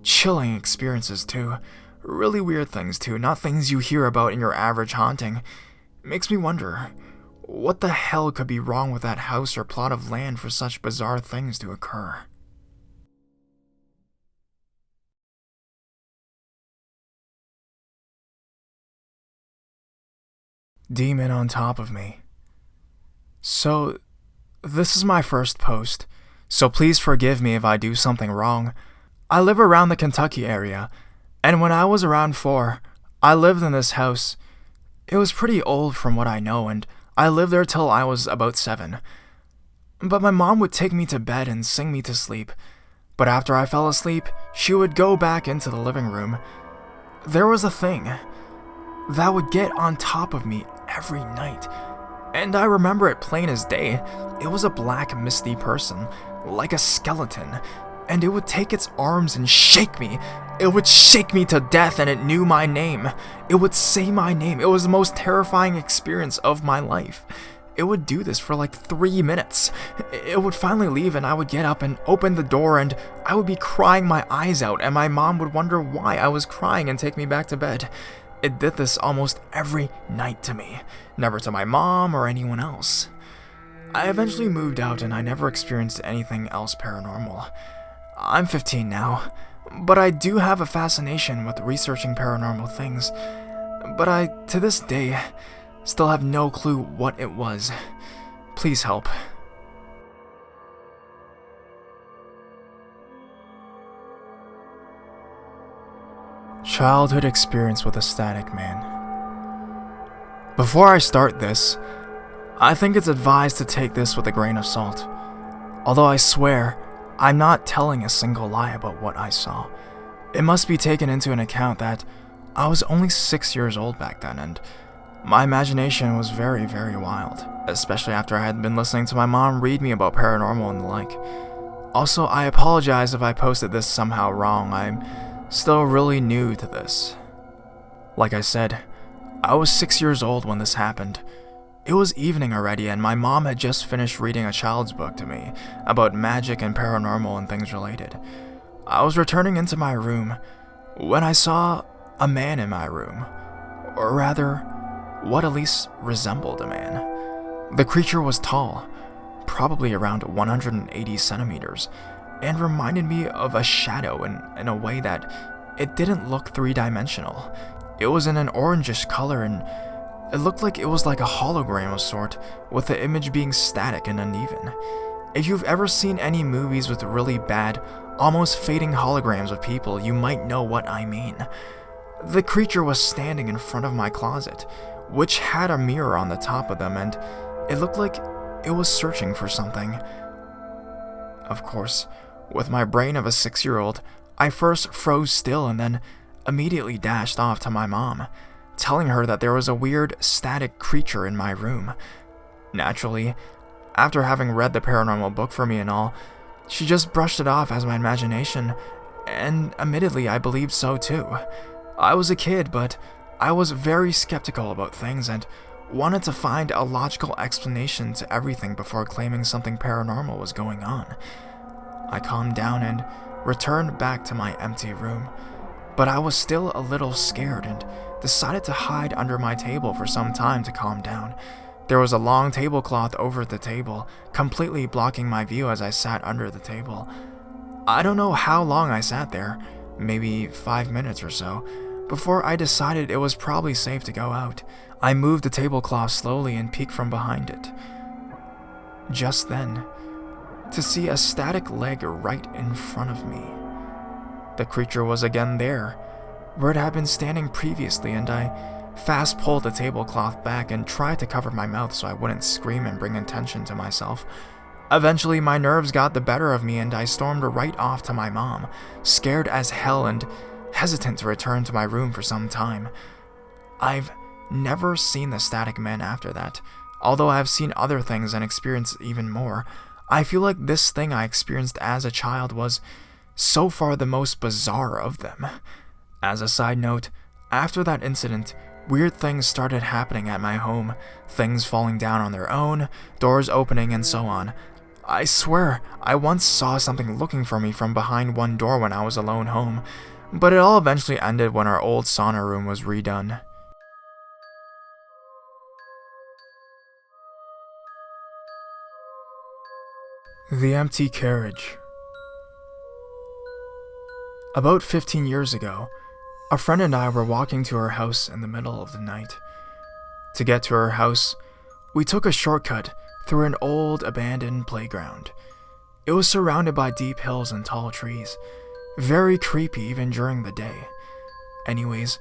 chilling experiences too. Really weird things too, not things you hear about in your average haunting. Makes me wonder, what the hell could be wrong with that house or plot of land for such bizarre things to occur? Demon on top of me. So, this is my first post, so please forgive me if I do something wrong. I live around the Kentucky area, and when I was around 4, I lived in this house. It was pretty old from what I know, and I lived there till I was about 7. But my mom would take me to bed and sing me to sleep, but after I fell asleep, she would go back into the living room. There was a thing that would get on top of me every night, and I remember it plain as day. It was a black, misty person, like a skeleton, and it would take its arms and shake me. It would shake me to death, and it knew my name. It would say my name. It was the most terrifying experience of my life. It would do this for like 3 minutes. It would finally leave, and I would get up and open the door, and I would be crying my eyes out, and my mom would wonder why I was crying and take me back to bed. It did this almost every night to me, never to my mom or anyone else. I eventually moved out, and I never experienced anything else paranormal. I'm 15 now, but I do have a fascination with researching paranormal things. But I, to this day, still have no clue what it was. Please help. Childhood experience with a static man. Before I start this, I think it's advised to take this with a grain of salt. Although I swear, I'm not telling a single lie about what I saw. It must be taken into an account that I was only 6 years old back then, and my imagination was very, very wild, especially after I had been listening to my mom read me about paranormal and the like. Also, I apologize if I posted this somehow wrong. I'm still really new to this. Like I said, I was 6 years old when this happened. It was evening already, and my mom had just finished reading a child's book to me about magic and paranormal and things related. I was returning into my room when I saw a man in my room, or rather, what at least resembled a man. The creature was tall, probably around 180 centimeters, and reminded me of a shadow in a way that it didn't look three-dimensional. It was in an orangish color, and it looked like it was like a hologram of sort, with the image being static and uneven. If you've ever seen any movies with really bad, almost fading holograms of people, you might know what I mean. The creature was standing in front of my closet, which had a mirror on the top of them, and it looked like it was searching for something. Of course, with my brain of a 6-year-old, I first froze still and then immediately dashed off to my mom, telling her that there was a weird static creature in my room. Naturally, after having read the paranormal book for me and all, she just brushed it off as my imagination, and admittedly I believed so too. I was a kid, but I was very skeptical about things and wanted to find a logical explanation to everything before claiming something paranormal was going on. I calmed down and returned back to my empty room, but I was still a little scared and decided to hide under my table for some time to calm down. There was a long tablecloth over the table, completely blocking my view as I sat under the table. I don't know how long I sat there, maybe 5 minutes or so, before I decided it was probably safe to go out. I moved the tablecloth slowly and peeked from behind it. Just then, to see a static leg right in front of me. The creature was again there, where it had been standing previously, and I fast pulled the tablecloth back and tried to cover my mouth so I wouldn't scream and bring attention to myself. Eventually, my nerves got the better of me and I stormed right off to my mom, scared as hell and hesitant to return to my room for some time. I've never seen the static man after that. Although I've seen other things and experienced even more, I feel like this thing I experienced as a child was so far the most bizarre of them. As a side note, after that incident, weird things started happening at my home, things falling down on their own, doors opening, and so on. I swear, I once saw something looking for me from behind one door when I was alone home, but it all eventually ended when our old sauna room was redone. The empty carriage. About 15 years ago, a friend and I were walking to her house in the middle of the night. To get to her house, we took a shortcut through an old abandoned playground. It was surrounded by deep hills and tall trees, very creepy even during the day. Anyways,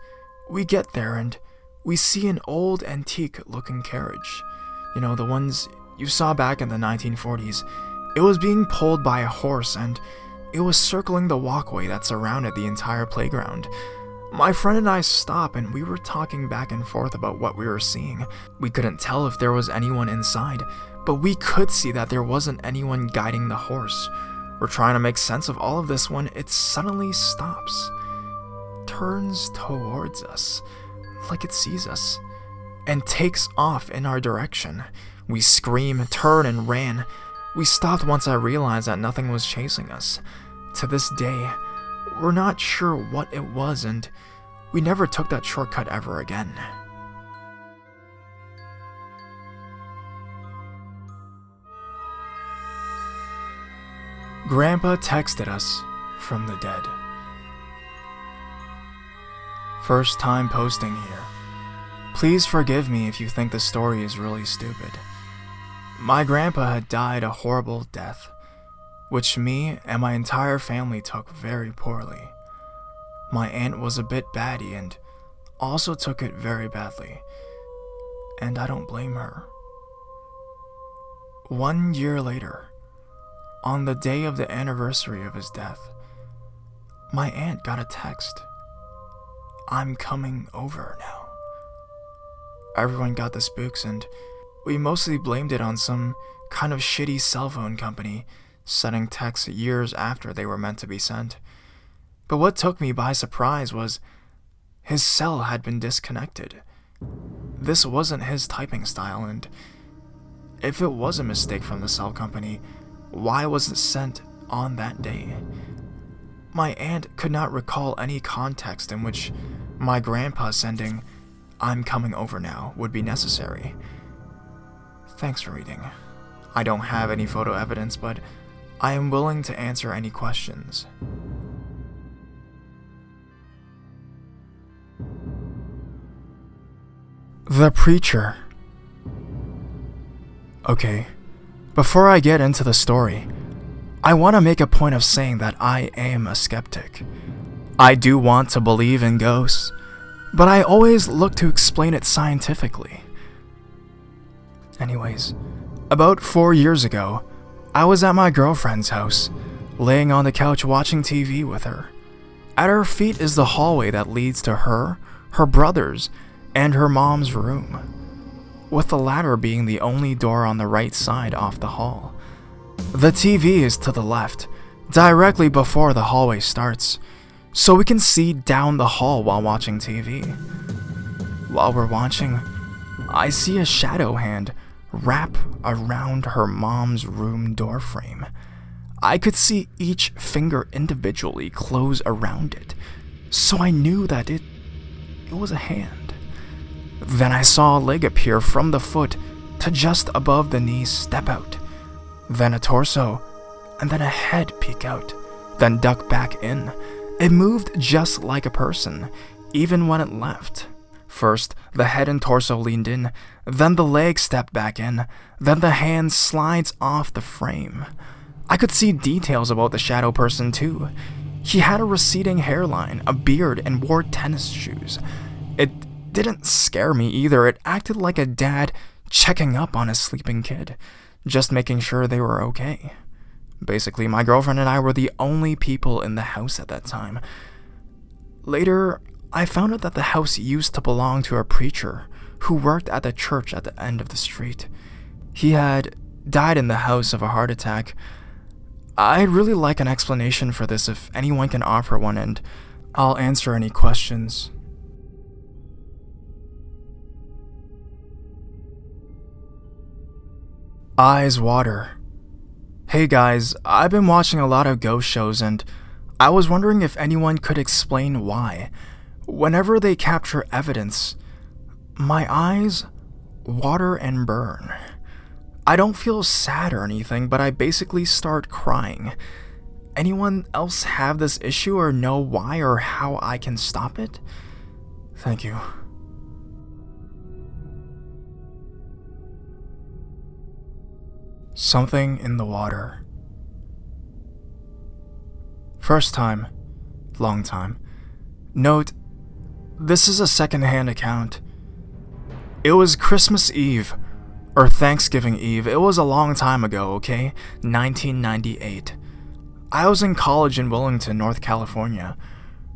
we get there and we see an old antique looking carriage. You know, the ones you saw back in the 1940s. It was being pulled by a horse and it was circling the walkway that surrounded the entire playground. My friend and I stopped and we were talking back and forth about what we were seeing. We couldn't tell if there was anyone inside, but we could see that there wasn't anyone guiding the horse. We're trying to make sense of all of this when it suddenly stops, turns towards us, like it sees us, and takes off in our direction. We screamed, turned, and ran. We stopped once I realized that nothing was chasing us. To this day, we're not sure what it was, and we never took that shortcut ever again. Grandpa texted us from the dead. First time posting here. Please forgive me if you think the story is really stupid. My grandpa had died a horrible death, which me and my entire family took very poorly. My aunt was a bit batty and also took it very badly, and I don't blame her. 1 year later, on the day of the anniversary of his death, my aunt got a text. I'm coming over now. Everyone got the spooks and we mostly blamed it on some kind of shitty cell phone company sending texts years after they were meant to be sent. But what took me by surprise was his cell had been disconnected. This wasn't his typing style, and if it was a mistake from the cell company, why was it sent on that day? My aunt could not recall any context in which my grandpa sending "I'm coming over now" would be necessary. Thanks for reading. I don't have any photo evidence, but I am willing to answer any questions. The Preacher. Okay, before I get into the story, I want to make a point of saying that I am a skeptic. I do want to believe in ghosts, but I always look to explain it scientifically. Anyways, about 4 years ago, I was at my girlfriend's house, laying on the couch watching TV with her. At her feet is the hallway that leads to her brothers, and her mom's room, with the latter being the only door on the right side off the hall. The TV is to the left, directly before the hallway starts, so we can see down the hall while watching TV. While we're watching, I see a shadow hand wrap around her mom's room door frame. I could see each finger individually close around it, so I knew that it was a hand. Then I saw a leg appear from the foot to just above the knees step out, then a torso, and then a head peek out, then duck back in. It moved just like a person, even when it left. First, the head and torso leaned in, then the leg stepped back in, then the hand slides off the frame. I could see details about the shadow person too. He had a receding hairline, a beard, and wore tennis shoes. It didn't scare me either. It acted like a dad checking up on his sleeping kid, just making sure they were okay. Basically, my girlfriend and I were the only people in the house at that time. Later, I found out that the house used to belong to a preacher who worked at the church at the end of the street. He had died in the house of a heart attack. I'd really like an explanation for this if anyone can offer one, and I'll answer any questions. Eyes water. Hey guys, I've been watching a lot of ghost shows and I was wondering if anyone could explain why, whenever they capture evidence, my eyes water and burn. I don't feel sad or anything, but I basically start crying. Anyone else have this issue or know why or how I can stop it? Thank you. Something in the water. First time, long time. Note, this is a second-hand account. It was Christmas Eve, or Thanksgiving Eve. It was a long time ago, okay? 1998. I was in college in Wellington, North California.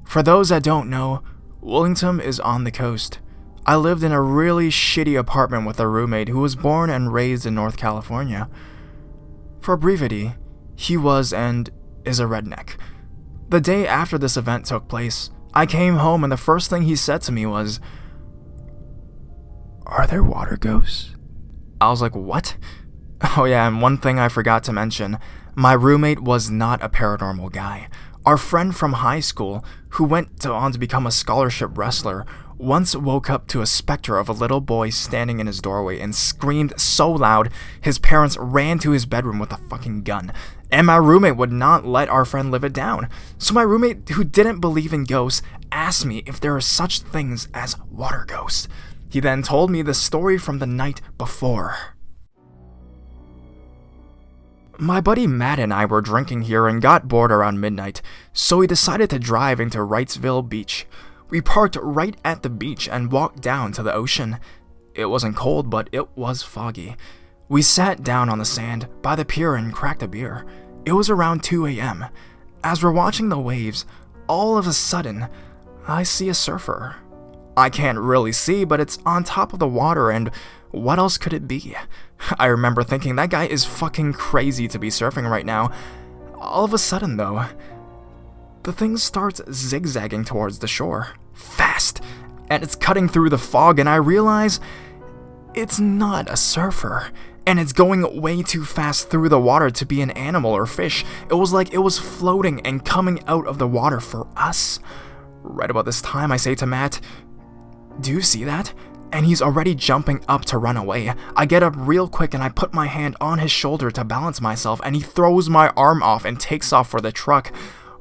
For those that don't know, Wellington is on the coast. I lived in a really shitty apartment with a roommate who was born and raised in North California. For brevity, he was and is a redneck. The day after this event took place, I came home and the first thing he said to me was, "Are there water ghosts?" I was like, what? Oh yeah, and one thing I forgot to mention, my roommate was not a paranormal guy. Our friend from high school, who went on to become a scholarship wrestler, once woke up to a specter of a little boy standing in his doorway and screamed so loud his parents ran to his bedroom with a fucking gun. And my roommate would not let our friend live it down. So my roommate, who didn't believe in ghosts, asked me if there are such things as water ghosts. He then told me the story from the night before. My buddy Matt and I were drinking here and got bored around midnight, so we decided to drive into Wrightsville Beach. We parked right at the beach and walked down to the ocean. It wasn't cold, but it was foggy. We sat down on the sand by the pier and cracked a beer. It was around 2 a.m. As we're watching the waves, all of a sudden, I see a surfer. I can't really see, but it's on top of the water, and what else could it be? I remember thinking that guy is fucking crazy to be surfing right now. All of a sudden, though, the thing starts zigzagging towards the shore, fast, and it's cutting through the fog, and I realize it's not a surfer, and it's going way too fast through the water to be an animal or fish. It was like it was floating and coming out of the water for us. Right about this time, I say to Matt, "Do you see that?" And he's already jumping up to run away. I get up real quick and I put my hand on his shoulder to balance myself, and he throws my arm off and takes off for the truck.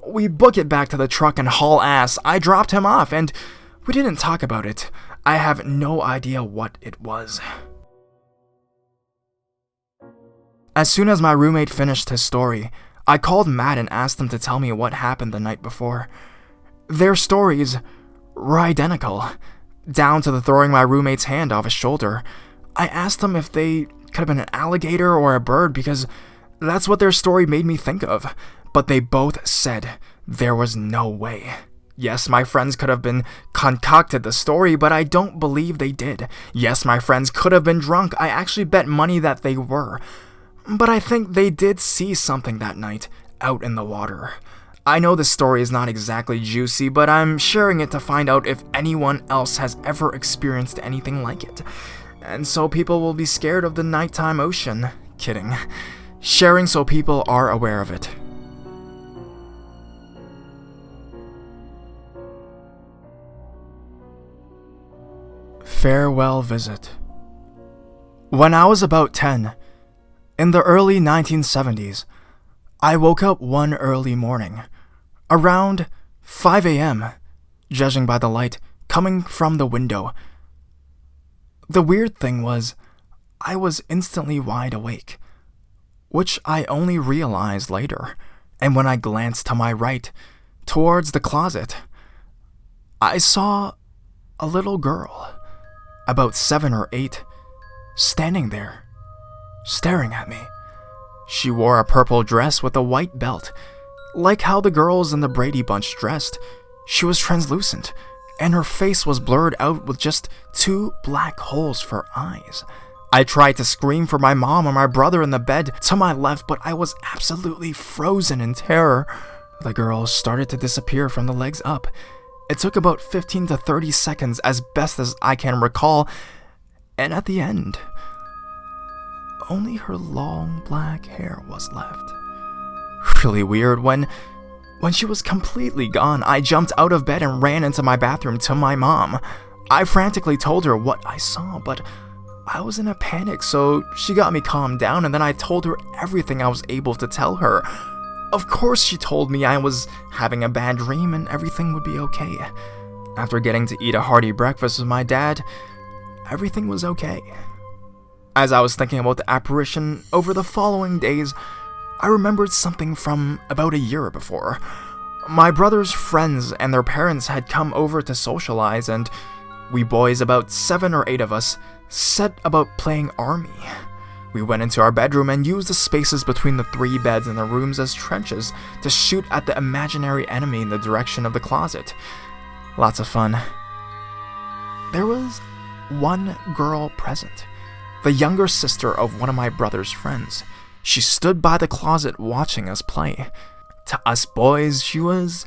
We book it back to the truck and haul ass. I dropped him off and we didn't talk about it. I have no idea what it was. As soon as my roommate finished his story, I called Matt and asked him to tell me what happened the night before. Their stories were identical, down to the throwing my roommate's hand off his shoulder. I asked them if they could have been an alligator or a bird because that's what their story made me think of, but they both said there was no way. Yes, my friends could have been concocted the story, but I don't believe they did. Yes, my friends could have been drunk. I actually bet money that they were. But I think they did see something that night out in the water. I know this story is not exactly juicy, but I'm sharing it to find out if anyone else has ever experienced anything like it. And so people will be scared of the nighttime ocean. Kidding. Sharing so people are aware of it. Farewell visit. When I was about 10, in the early 1970s, I woke up one early morning, around 5 a.m., judging by the light coming from the window. The weird thing was, I was instantly wide awake, which I only realized later, and when I glanced to my right, towards the closet, I saw a little girl, about 7 or 8, standing there, staring at me. She wore a purple dress with a white belt. Like how the girls in the Brady Bunch dressed, she was translucent, and her face was blurred out with just 2 black holes for eyes. I tried to scream for my mom or my brother in the bed to my left, but I was absolutely frozen in terror. The girl started to disappear from the legs up. It took about 15 to 30 seconds as best as I can recall, and at the end, only her long black hair was left. Really weird. When she was completely gone, I jumped out of bed and ran into my bathroom to my mom. I frantically told her what I saw, but I was in a panic, so she got me calmed down, and then I told her everything I was able to tell her. Of course, she told me I was having a bad dream and everything would be okay. After getting to eat a hearty breakfast with my dad, everything was okay. As I was thinking about the apparition over the following days, I remembered something from about a year before. My brother's friends and their parents had come over to socialize, and we boys, about 7 or 8 of us, set about playing army. We went into our bedroom and used the spaces between the 3 beds in the rooms as trenches to shoot at the imaginary enemy in the direction of the closet. Lots of fun. There was one girl present, the younger sister of one of my brother's friends. She stood by the closet watching us play. To us boys, she was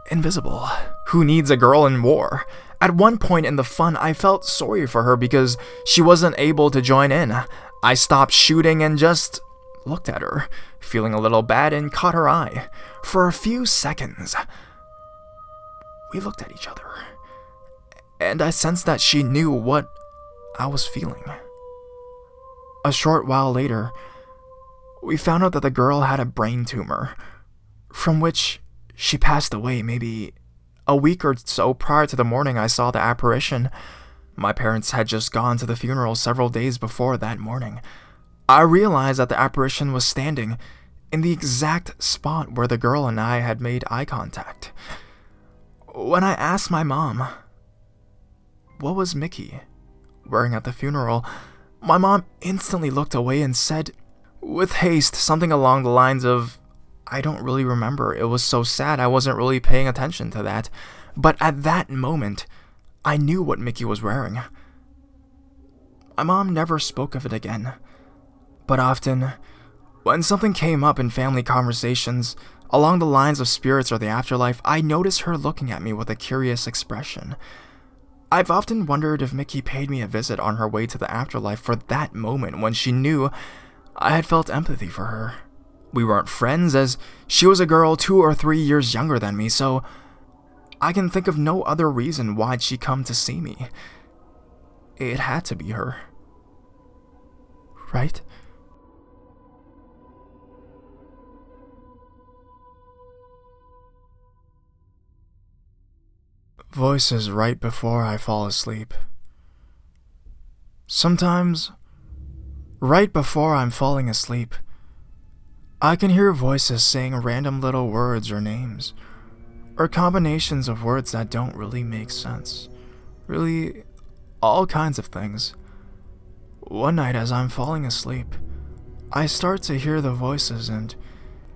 invisible. Who needs a girl in war? At one point in the fun, I felt sorry for her because she wasn't able to join in. I stopped shooting and just looked at her, feeling a little bad, and caught her eye. For a few seconds, we looked at each other, and I sensed that she knew what I was feeling. A short while later, we found out that the girl had a brain tumor, from which she passed away maybe a week or so prior to the morning I saw the apparition. My parents had just gone to the funeral several days before that morning. I realized that the apparition was standing in the exact spot where the girl and I had made eye contact. When I asked my mom, what was Mickey wearing at the funeral, my mom instantly looked away and said, with haste, something along the lines of, I don't really remember. It was so sad, I wasn't really paying attention to that. But at that moment, I knew what Mickey was wearing. My mom never spoke of it again. But often, when something came up in family conversations along the lines of spirits or the afterlife, I noticed her looking at me with a curious expression. I've often wondered if Mickey paid me a visit on her way to the afterlife for that moment when she knew I had felt empathy for her. We weren't friends, as she was a girl 2 or 3 years younger than me, so I can think of no other reason why'd she come to see me. It had to be her. Right? Voices right before I fall asleep. Sometimes, right before I'm falling asleep, I can hear voices saying random little words or names, or combinations of words that don't really make sense. Really, all kinds of things. One night as I'm falling asleep, I start to hear the voices and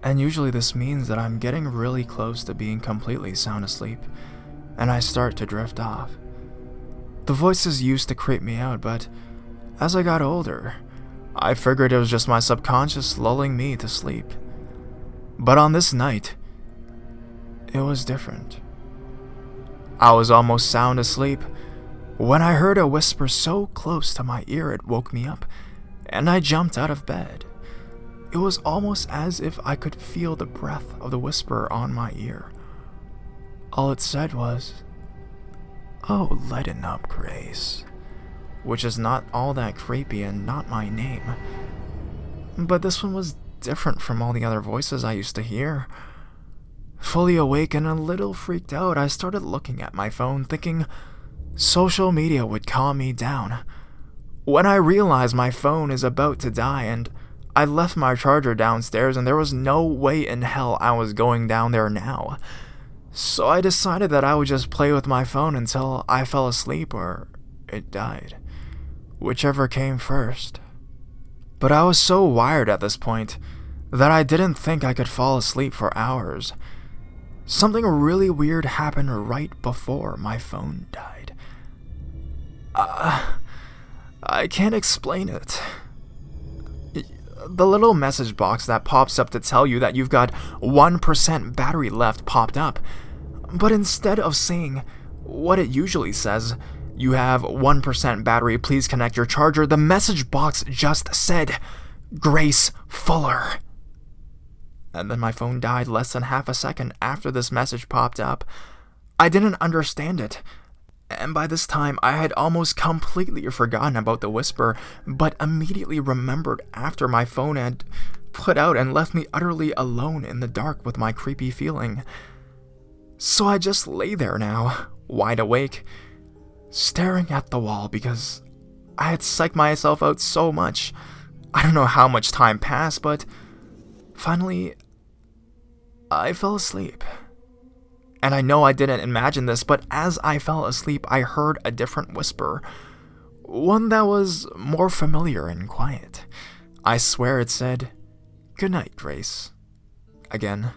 And usually this means that I'm getting really close to being completely sound asleep, and I start to drift off. The voices used to creep me out, but as I got older, I figured it was just my subconscious lulling me to sleep. But on this night, it was different. I was almost sound asleep when I heard a whisper so close to my ear it woke me up, and I jumped out of bed. It was almost as if I could feel the breath of the whisper on my ear. All it said was, "Oh, lighten up, Grace," which is not all that creepy and not my name. But this one was different from all the other voices I used to hear. Fully awake and a little freaked out, I started looking at my phone, thinking social media would calm me down. When I realized my phone is about to die, and I left my charger downstairs, and there was no way in hell I was going down there now. So I decided that I would just play with my phone until I fell asleep or it died, whichever came first. But I was so wired at this point that I didn't think I could fall asleep for hours. Something really weird happened right before my phone died. I can't explain it. The little message box that pops up to tell you that you've got 1% battery left popped up. But instead of saying what it usually says, "You have 1% battery, please connect your charger," the message box just said, "Grace Fuller." And then my phone died less than half a second after this message popped up. I didn't understand it. And by this time, I had almost completely forgotten about the whisper, but immediately remembered after my phone had put out and left me utterly alone in the dark with my creepy feeling. So I just lay there now, wide awake, staring at the wall because I had psyched myself out so much. I don't know how much time passed, but finally, I fell asleep. And I know I didn't imagine this, but as I fell asleep, I heard a different whisper. One that was more familiar and quiet. I swear it said, "Good night, Grace." Again,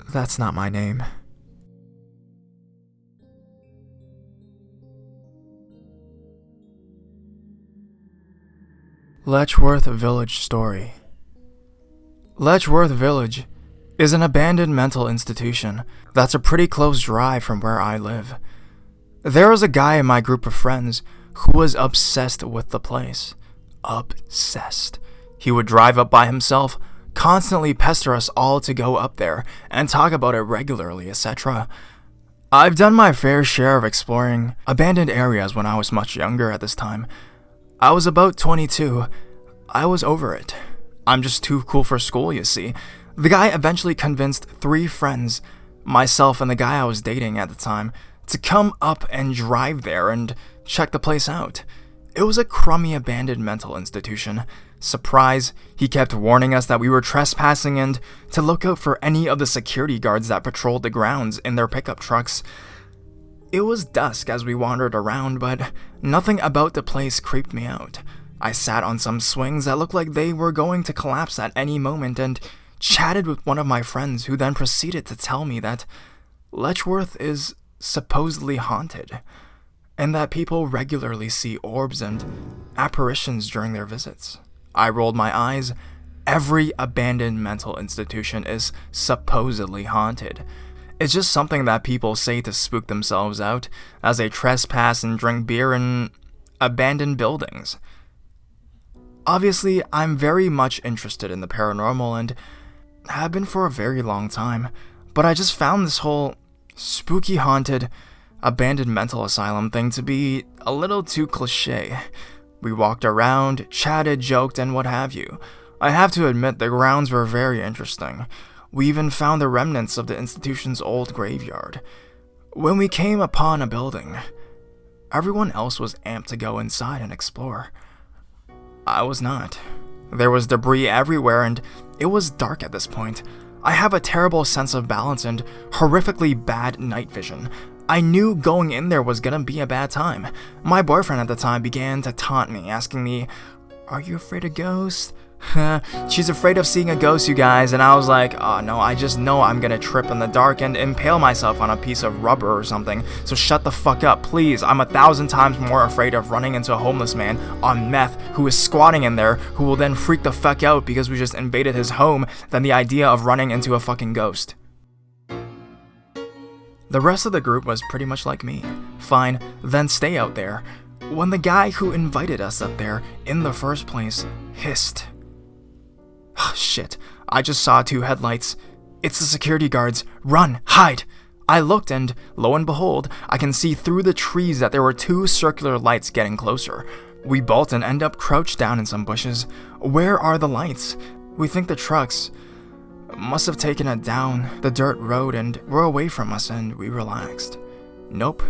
that's not my name. Letchworth Village Story. Letchworth Village is an abandoned mental institution that's a pretty close drive from where I live. There was a guy in my group of friends who was obsessed with the place. Obsessed. He would drive up by himself, constantly pester us all to go up there and talk about it regularly, etc. I've done my fair share of exploring abandoned areas when I was much younger at this time. I was about 22. I was over it. I'm just too cool for school, you see. The guy eventually convinced 3 friends, myself and the guy I was dating at the time, to come up and drive there and check the place out. It was a crummy abandoned mental institution. Surprise, he kept warning us that we were trespassing and to look out for any of the security guards that patrolled the grounds in their pickup trucks. It was dusk as we wandered around, but nothing about the place creeped me out. I sat on some swings that looked like they were going to collapse at any moment and chatted with one of my friends, who then proceeded to tell me that Letchworth is supposedly haunted, and that people regularly see orbs and apparitions during their visits. I rolled my eyes. Every abandoned mental institution is supposedly haunted. It's just something that people say to spook themselves out as they trespass and drink beer in abandoned buildings. Obviously, I'm very much interested in the paranormal and have been for a very long time, but I just found this whole spooky haunted, abandoned mental asylum thing to be a little too cliche. We walked around, chatted, joked, and what have you. I have to admit the grounds were very interesting. We even found the remnants of the institution's old graveyard. When we came upon a building, everyone else was amped to go inside and explore. I was not. There was debris everywhere and it was dark at this point. I have a terrible sense of balance and horrifically bad night vision. I knew going in there was gonna be a bad time. My boyfriend at the time began to taunt me, asking me, "Are you afraid of ghosts? She's afraid of seeing a ghost, you guys, and I was like, oh no, I just know I'm gonna trip in the dark and impale myself on a piece of rubber or something, so shut the fuck up, please. I'm 1,000 times more afraid of running into a homeless man on meth who is squatting in there, who will then freak the fuck out because we just invaded his home, than the idea of running into a fucking ghost. The rest of the group was pretty much like me. Fine, then stay out there. When the guy who invited us up there in the first place hissed. Shit, I just saw 2 headlights. It's the security guards. Run, hide. I looked and, lo and behold, I can see through the trees that there were 2 circular lights getting closer. We bolt and end up crouched down in some bushes. Where are the lights? We think the trucks must have taken it down the dirt road and were away from us, and we relaxed. Nope,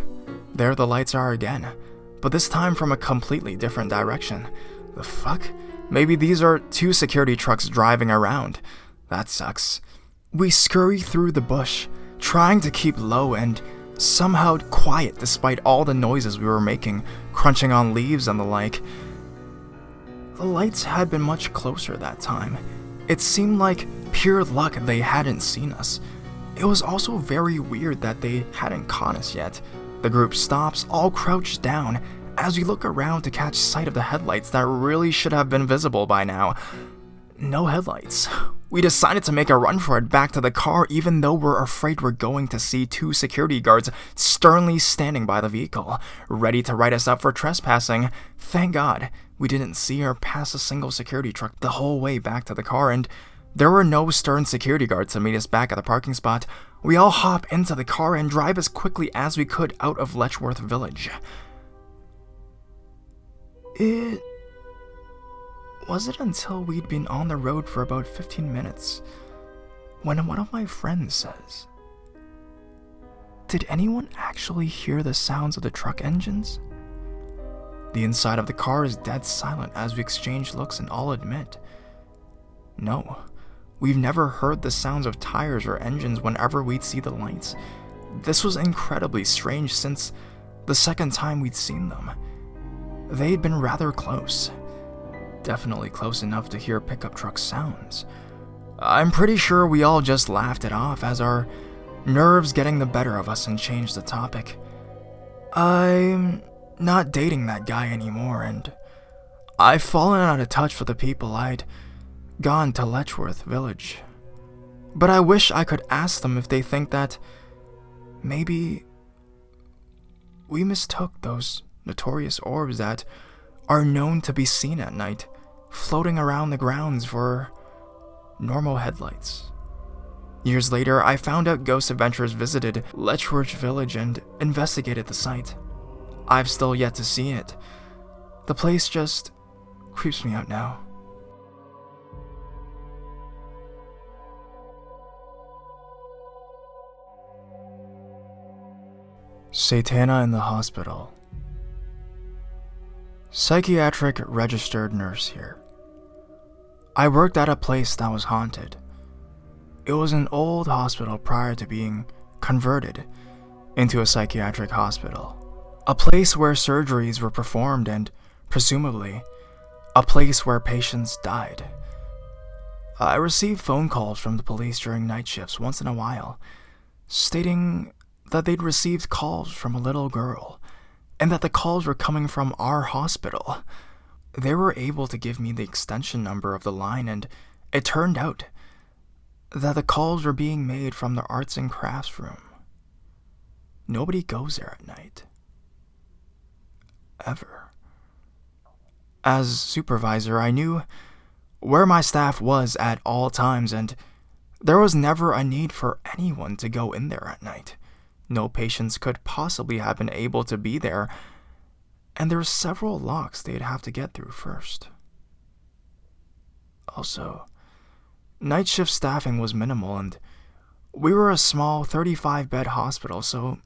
there the lights are again, but this time from a completely different direction. The fuck? Maybe these are 2 security trucks driving around. That sucks. We scurry through the bush, trying to keep low and somehow quiet despite all the noises we were making, crunching on leaves and the like. The lights had been much closer that time. It seemed like pure luck they hadn't seen us. It was also very weird that they hadn't caught us yet. The group stops, all crouched down, as we look around to catch sight of the headlights that really should have been visible by now. No headlights. We decided to make a run for it back to the car, even though we're afraid we're going to see 2 security guards sternly standing by the vehicle, ready to write us up for trespassing. Thank God we didn't see or pass a single security truck the whole way back to the car, and there were no stern security guards to meet us back at the parking spot. We all hop into the car and drive as quickly as we could out of Letchworth Village. It wasn't until we'd been on the road for about 15 minutes when one of my friends says, "Did anyone actually hear the sounds of the truck engines?" The inside of the car is dead silent as we exchange looks, and all admit, no, we've never heard the sounds of tires or engines whenever we'd see the lights. This was incredibly strange since the second time we'd seen them. They'd been rather close. Definitely close enough to hear pickup truck sounds. I'm pretty sure we all just laughed it off as our nerves getting the better of us and changed the topic. I'm not dating that guy anymore, and I've fallen out of touch with the people I'd gone to Letchworth Village. But I wish I could ask them if they think that maybe we mistook those notorious orbs that are known to be seen at night, floating around the grounds for normal headlights. Years later, I found out Ghost Adventures visited Letchworth Village and investigated the site. I've still yet to see it. The place just creeps me out now. Satana in the hospital. Psychiatric registered nurse here. I worked at a place that was haunted. It was an old hospital prior to being converted into a psychiatric hospital. A place where surgeries were performed and, presumably, a place where patients died. I received phone calls from the police during night shifts once in a while, stating that they'd received calls from a little girl, and that the calls were coming from our hospital. They were able to give me the extension number of the line, and it turned out that the calls were being made from the arts and crafts room. Nobody goes there at night. Ever. As supervisor, I knew where my staff was at all times, and there was never a need for anyone to go in there at night. No patients could possibly have been able to be there, and there were several locks they'd have to get through first. Also, night shift staffing was minimal, and we were a small 35-bed hospital, so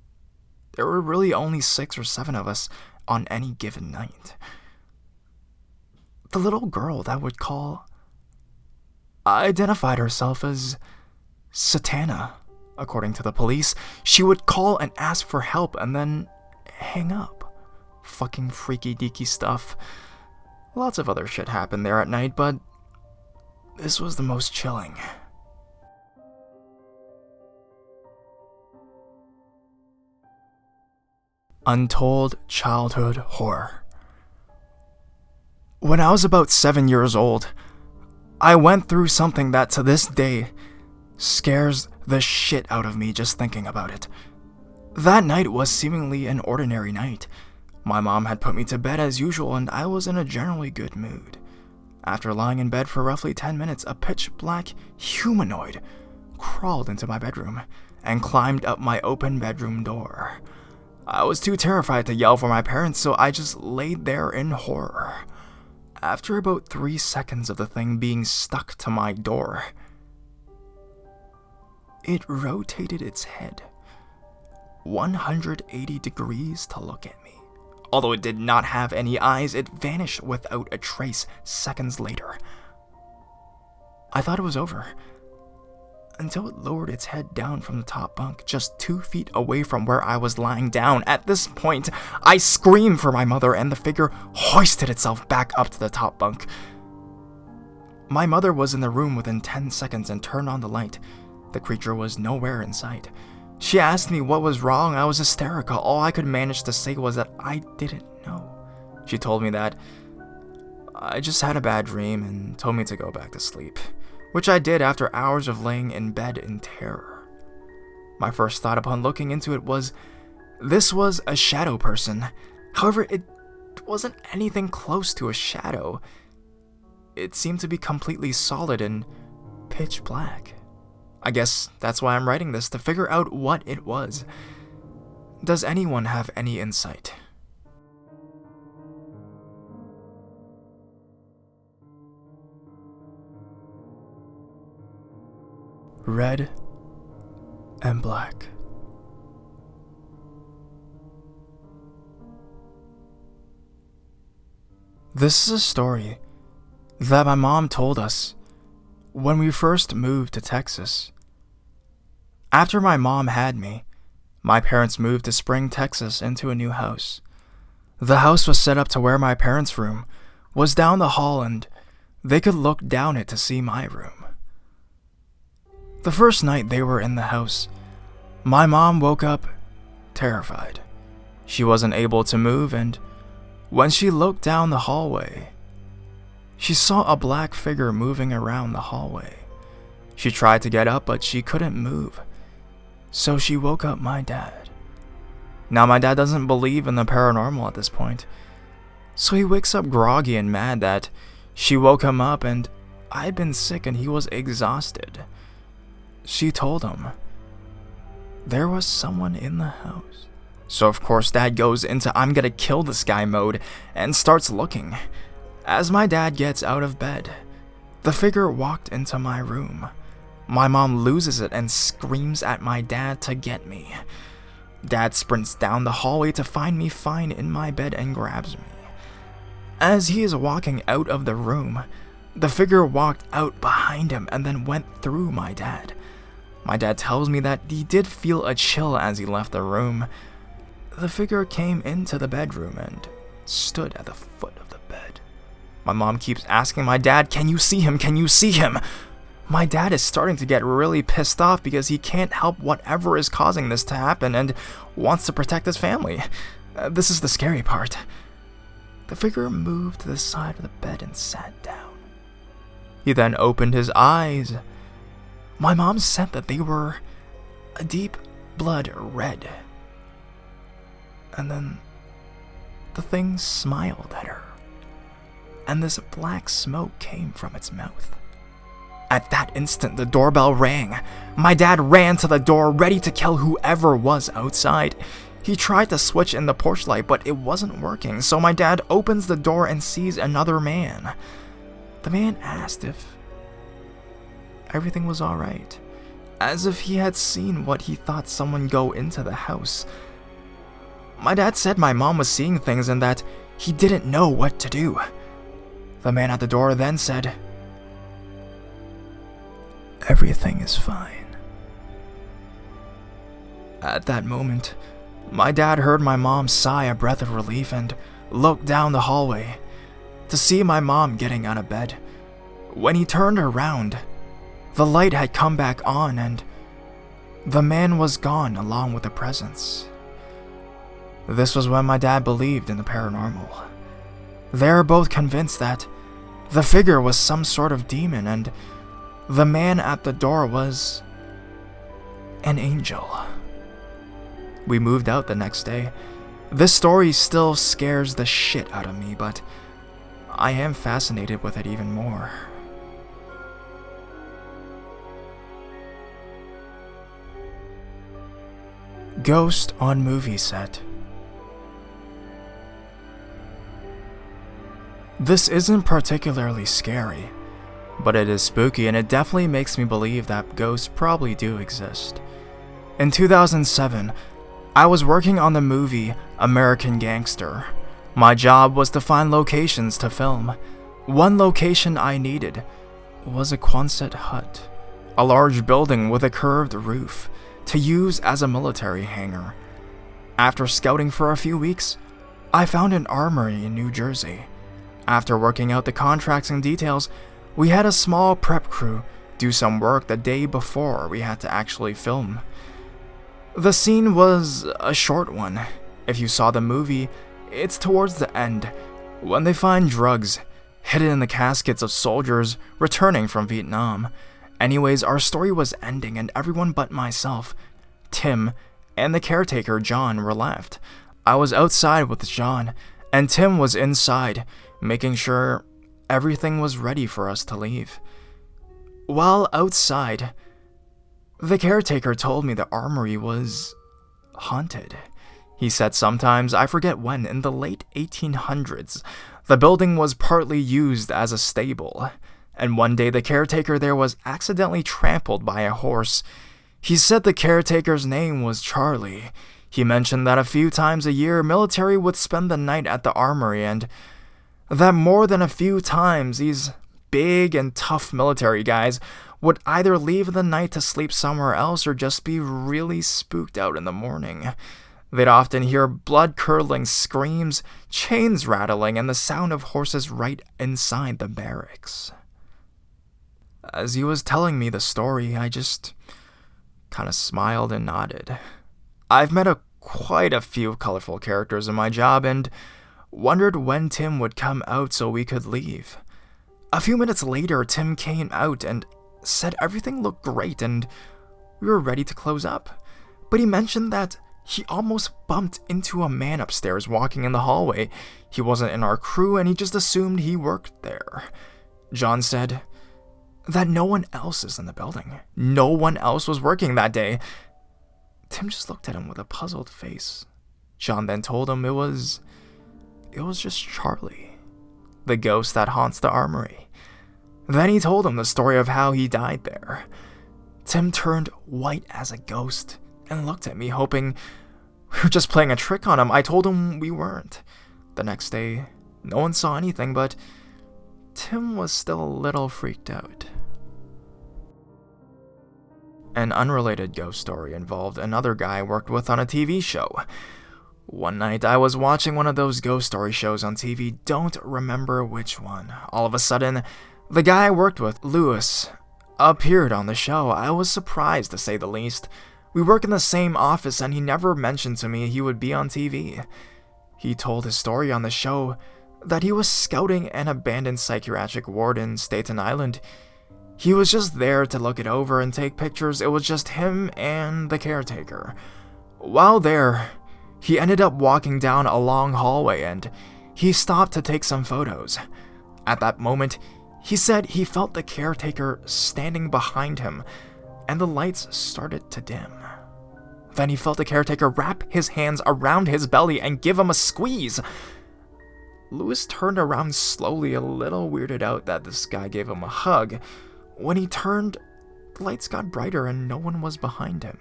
there were really only 6 or 7 of us on any given night. The little girl that would call identified herself as Satana. According to the police, she would call and ask for help and then hang up. Fucking freaky deaky stuff. Lots of other shit happened there at night, but This was the most chilling. Untold childhood horror. When I was about 7 years old, I went through something that to this day scares the shit out of me just thinking about it. That night was seemingly an ordinary night. My mom had put me to bed as usual and I was in a generally good mood. After lying in bed for roughly 10 minutes, a pitch-black humanoid crawled into my bedroom and climbed up my open bedroom door. I was too terrified to yell for my parents, so I just laid there in horror. After about 3 seconds of the thing being stuck to my door, it rotated its head 180 degrees to look at me. Although it did not have any eyes, it vanished without a trace seconds later. I thought it was over, until it lowered its head down from the top bunk, just 2 feet away from where I was lying down. At this point, I screamed for my mother and the figure hoisted itself back up to the top bunk. My mother was in the room within 10 seconds and turned on the light. The creature was nowhere in sight. She asked me what was wrong. I was hysterical. All I could manage to say was that I didn't know. She told me that I just had a bad dream and told me to go back to sleep, which I did after hours of laying in bed in terror. My first thought upon looking into it was this was a shadow person. However, it wasn't anything close to a shadow. It seemed to be completely solid and pitch black. I guess that's why I'm writing this, to figure out what it was. Does anyone have any insight? Red and black. This is a story that my mom told us when we first moved to Texas. After my mom had me, my parents moved to Spring, Texas into a new house. The house was set up to where my parents' room was down the hall and they could look down it to see my room. The first night they were in the house, my mom woke up terrified. She wasn't able to move, and when she looked down the hallway, she saw a black figure moving around the hallway. She tried to get up, but she couldn't move, so she woke up my dad. Now, my dad doesn't believe in the paranormal at this point, so he wakes up groggy and mad that she woke him up and I'd been sick and he was exhausted. She told him there was someone in the house. So of course dad goes into I'm gonna kill this guy mode and starts looking. As my dad gets out of bed, the figure walked into my room. My mom loses it and screams at my dad to get me. Dad sprints down the hallway to find me fine in my bed and grabs me. As he is walking out of the room, the figure walked out behind him and then went through my dad. My dad tells me that he did feel a chill as he left the room. The figure came into the bedroom and stood at the foot of the bed. My mom keeps asking my dad, "Can you see him? Can you see him?" My dad is starting to get really pissed off because he can't help whatever is causing this to happen and wants to protect his family. This is the scary part. The figure moved to the side of the bed and sat down. He then opened his eyes. My mom said that they were a deep blood red. And then the thing smiled at her, and this black smoke came from its mouth. At that instant, the doorbell rang. My dad ran to the door, ready to kill whoever was outside. He tried to switch in the porch light, but it wasn't working, so my dad opens the door and sees another man. The man asked if everything was alright, as if he had seen what he thought someone go into the house. My dad said my mom was seeing things and that he didn't know what to do. The man at the door then said, "Everything is fine." At that moment, my dad heard my mom sigh a breath of relief and looked down the hallway to see my mom getting out of bed. When he turned around, the light had come back on and the man was gone along with the presence. This was when my dad believed in the paranormal. They're both convinced that the figure was some sort of demon and the man at the door was an angel. We moved out the next day. This story still scares the shit out of me, but I am fascinated with it even more. Ghost on movie set. This isn't particularly scary, but it is spooky and it definitely makes me believe that ghosts probably do exist. In 2007, I was working on the movie American Gangster. My job was to find locations to film. One location I needed was a Quonset hut, a large building with a curved roof, to use as a military hangar. After scouting for a few weeks, I found an armory in New Jersey. After working out the contracts and details, we had a small prep crew do some work the day before we had to actually film. The scene was a short one. If you saw the movie, it's towards the end, when they find drugs hidden in the caskets of soldiers returning from Vietnam. Anyways, our story was ending and everyone but myself, Tim, and the caretaker John were left. I was outside with John, and Tim was inside, making sure everything was ready for us to leave. While outside, the caretaker told me the armory was haunted. He said sometimes, I forget when, in the late 1800s, the building was partly used as a stable, and one day the caretaker there was accidentally trampled by a horse. He said the caretaker's name was Charlie. He mentioned that a few times a year, military would spend the night at the armory, and that more than a few times, these big and tough military guys would either leave the night to sleep somewhere else or just be really spooked out in the morning. They'd often hear blood-curdling screams, chains rattling, and the sound of horses right inside the barracks. As he was telling me the story, I just kind of smiled and nodded. I've met quite a few colorful characters in my job and wondered when Tim would come out so we could leave. A few minutes later, Tim came out and said everything looked great and we were ready to close up. But he mentioned that he almost bumped into a man upstairs walking in the hallway. He wasn't in our crew and he just assumed he worked there. John said that no one else is in the building. No one else was working that day. Tim just looked at him with a puzzled face. John then told him it was just Charlie, the ghost that haunts the armory. Then he told him the story of how he died there. Tim turned white as a ghost and looked at me, hoping we were just playing a trick on him. I told him we weren't. The next day, no one saw anything, but Tim was still a little freaked out. An unrelated ghost story involved another guy I worked with on a TV show. One night, I was watching one of those ghost story shows on TV, don't remember which one. All of a sudden, the guy I worked with, Lewis, appeared on the show. I was surprised, to say the least. We work in the same office and he never mentioned to me he would be on TV. He told his story on the show that he was scouting an abandoned psychiatric ward in Staten Island. He was just there to look it over and take pictures. It was just him and the caretaker. While there, he ended up walking down a long hallway and he stopped to take some photos. At that moment, he said he felt the caretaker standing behind him and the lights started to dim. Then he felt the caretaker wrap his hands around his belly and give him a squeeze. Lewis turned around slowly, a little weirded out that this guy gave him a hug. When he turned, the lights got brighter and no one was behind him.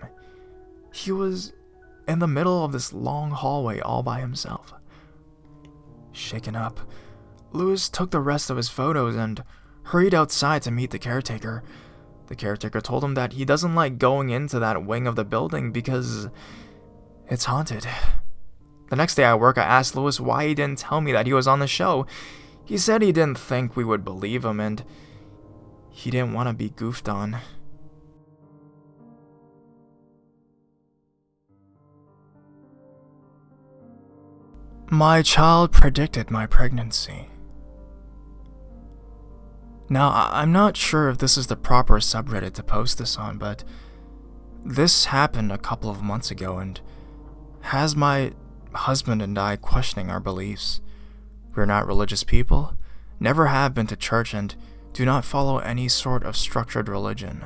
He was in the middle of this long hallway all by himself. Shaken up, Lewis took the rest of his photos and hurried outside to meet the caretaker. The caretaker told him that he doesn't like going into that wing of the building because it's haunted. The next day at work, I asked Lewis why he didn't tell me that he was on the show. He said he didn't think we would believe him, and he didn't want to be goofed on. My child predicted my pregnancy. Now, I'm not sure if this is the proper subreddit to post this on, but this happened a couple of months ago and has my husband and I questioning our beliefs. We're not religious people, never have been to church, and do not follow any sort of structured religion.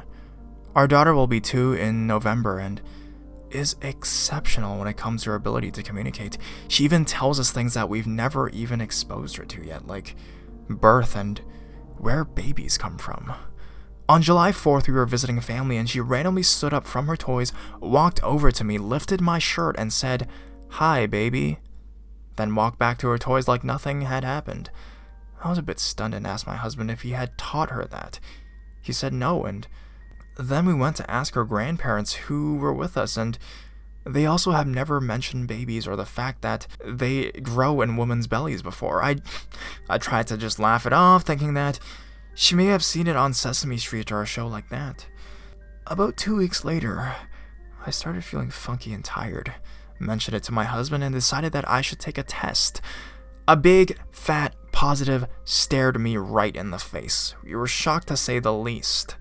Our daughter will be 2 in November and is exceptional when it comes to her ability to communicate. She even tells us things that we've never even exposed her to yet, like birth and where babies come from. On July 4th, we were visiting family and she randomly stood up from her toys, walked over to me, lifted my shirt and said, "Hi, baby," then walked back to her toys like nothing had happened. I was a bit stunned and asked my husband if he had taught her that. He said no, and then we went to ask her grandparents who were with us, and they also have never mentioned babies or the fact that they grow in women's bellies before. I tried to just laugh it off, thinking that she may have seen it on Sesame Street or a show like that. About 2 weeks later, I started feeling funky and tired, mentioned it to my husband, and decided that I should take a test. A big, fat, positive stared me right in the face. We were shocked to say the least.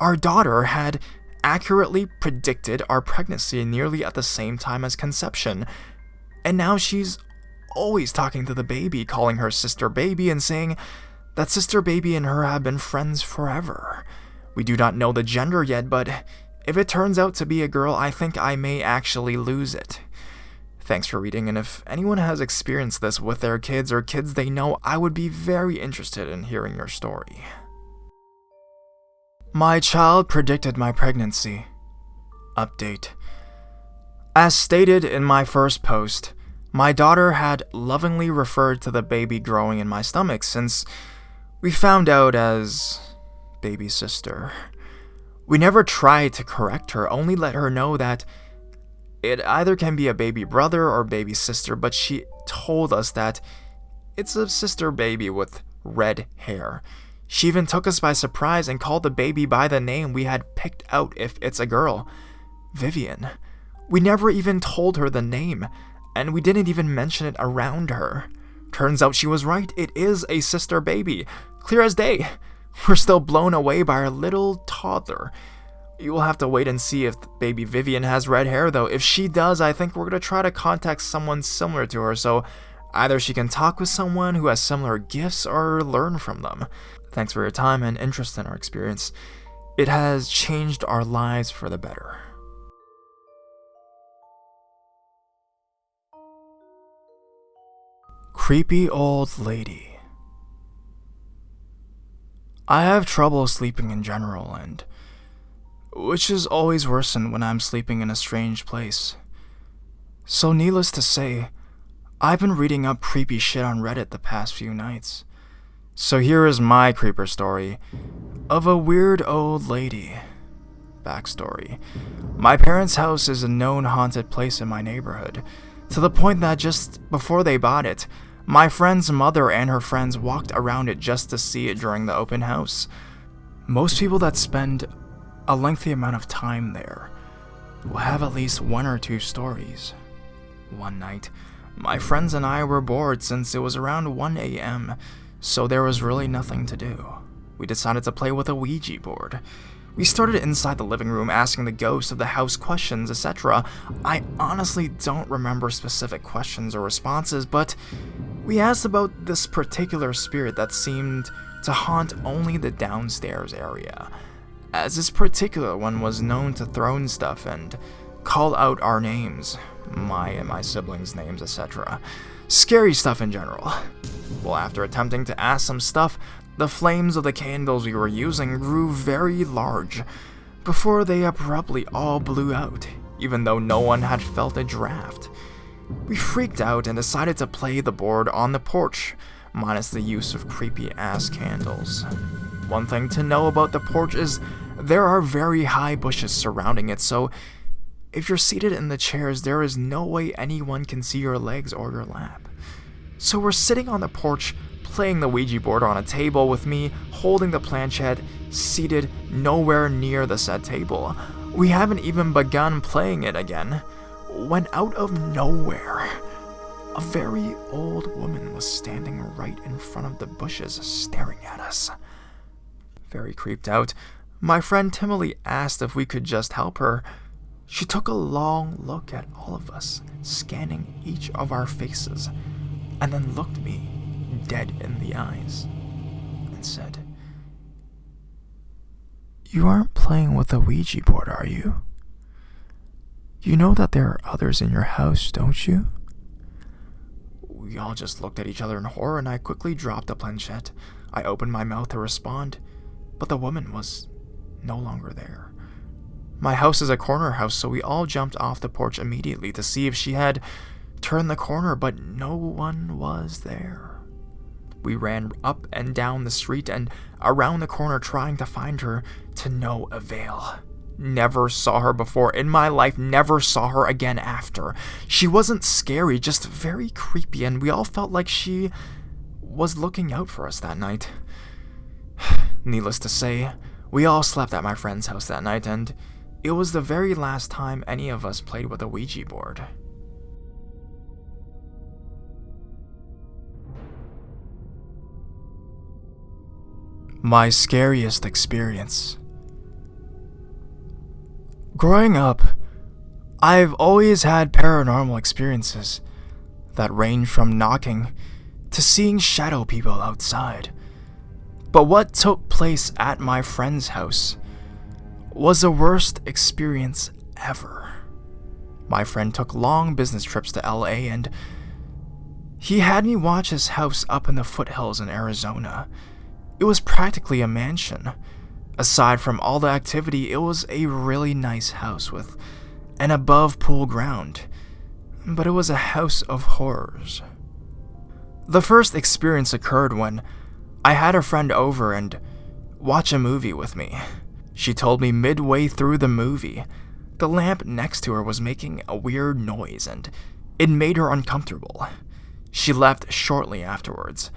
Our daughter had accurately predicted our pregnancy nearly at the same time as conception, and now she's always talking to the baby, calling her sister baby and saying that sister baby and her have been friends forever. We do not know the gender yet, but if it turns out to be a girl, I think I may actually lose it. Thanks for reading, and if anyone has experienced this with their kids or kids they know, I would be very interested in hearing your story. My child predicted my pregnancy. Update. As stated in my first post, my daughter had lovingly referred to the baby growing in my stomach since we found out as baby sister. We never tried to correct her, only let her know that it either can be a baby brother or baby sister, but she told us that it's a sister baby with red hair. She even took us by surprise and called the baby by the name we had picked out if it's a girl, Vivian. We never even told her the name, and we didn't even mention it around her. Turns out she was right, it is a sister baby, clear as day. We're still blown away by our little toddler. You will have to wait and see if baby Vivian has red hair though. If she does, I think we're going to try to contact someone similar to her, so either she can talk with someone who has similar gifts or learn from them. Thanks for your time and interest in our experience. It has changed our lives for the better. Creepy old lady. I have trouble sleeping in general, and which is always worsened when I'm sleeping in a strange place. So needless to say, I've been reading up creepy shit on Reddit the past few nights. So here is my creeper story of a weird old lady. Backstory. My parents' house is a known haunted place in my neighborhood, to the point that just before they bought it, my friend's mother and her friends walked around it just to see it during the open house. Most people that spend a lengthy amount of time there will have at least 1 or 2 stories. One night, my friends and I were bored since it was around 1 a.m., so there was really nothing to do. We decided to play with a Ouija board. We started inside the living room asking the ghosts of the house questions, etc. I honestly don't remember specific questions or responses, but we asked about this particular spirit that seemed to haunt only the downstairs area, as this particular one was known to throw stuff and call out our names, my and my siblings' names, etc. Scary stuff in general. Well, after attempting to ask some stuff, the flames of the candles we were using grew very large before they abruptly all blew out, even though no one had felt a draft. We freaked out and decided to play the board on the porch, minus the use of creepy-ass candles. One thing to know about the porch is there are very high bushes surrounding it, so if you're seated in the chairs, there is no way anyone can see your legs or your lap. So we're sitting on the porch playing the Ouija board on a table with me holding the planchette, seated nowhere near the said table. We haven't even begun playing it again, when out of nowhere, a very old woman was standing right in front of the bushes staring at us. Very creeped out, my friend timidly asked if we could just help her. She took a long look at all of us, scanning each of our faces, and then looked me dead in the eyes and said, "You aren't playing with a Ouija board, are you? You know that there are others in your house, don't you?" We all just looked at each other in horror, and I quickly dropped the planchette. I opened my mouth to respond, but the woman was no longer there. My house is a corner house, so we all jumped off the porch immediately to see if she had turned the corner, but no one was there. We ran up and down the street and around the corner trying to find her, to no avail. Never saw her before in my life, never saw her again after. She wasn't scary, just very creepy, and we all felt like she was looking out for us that night. Needless to say, we all slept at my friend's house that night, and it was the very last time any of us played with a Ouija board. My scariest experience. Growing up, I've always had paranormal experiences that range from knocking to seeing shadow people outside. But what took place at my friend's house was the worst experience ever. My friend took long business trips to LA, and he had me watch his house up in the foothills in Arizona. It was practically a mansion. Aside from all the activity, it was a really nice house with an above pool ground, but it was a house of horrors. The first experience occurred when I had a friend over and watch a movie with me. She told me midway through the movie, the lamp next to her was making a weird noise and it made her uncomfortable. She left shortly afterwards.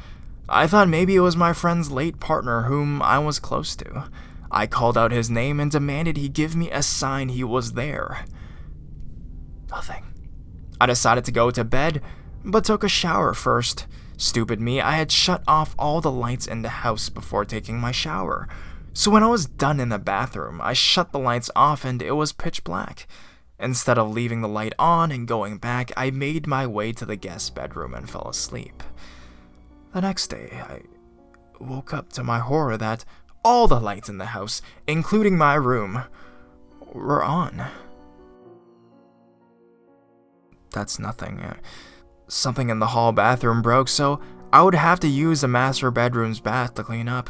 I thought maybe it was my friend's late partner whom I was close to. I called out his name and demanded he give me a sign he was there. Nothing. I decided to go to bed, but took a shower first. Stupid me, I had shut off all the lights in the house before taking my shower. So when I was done in the bathroom, I shut the lights off and it was pitch black. Instead of leaving the light on and going back, I made my way to the guest bedroom and fell asleep. The next day, I woke up to my horror that all the lights in the house, including my room, were on. That's nothing. Something in the hall bathroom broke, so I would have to use the master bedroom's bath to clean up.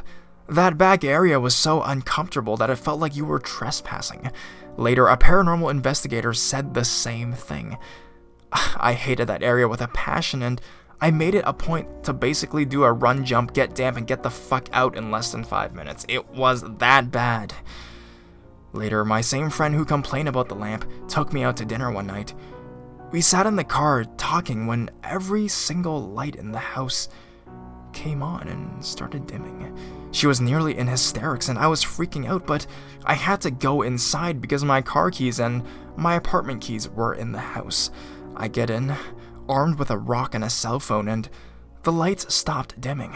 That back area was so uncomfortable that it felt like you were trespassing. Later, a paranormal investigator said the same thing. I hated that area with a passion, and I made it a point to basically do a run, jump, get damp, and get the fuck out in less than 5 minutes. It was that bad. Later, my same friend who complained about the lamp took me out to dinner one night. We sat in the car talking when every single light in the house came on and started dimming. She was nearly in hysterics and I was freaking out, but I had to go inside because my car keys and my apartment keys were in the house. I get in, armed with a rock and a cell phone, and the lights stopped dimming,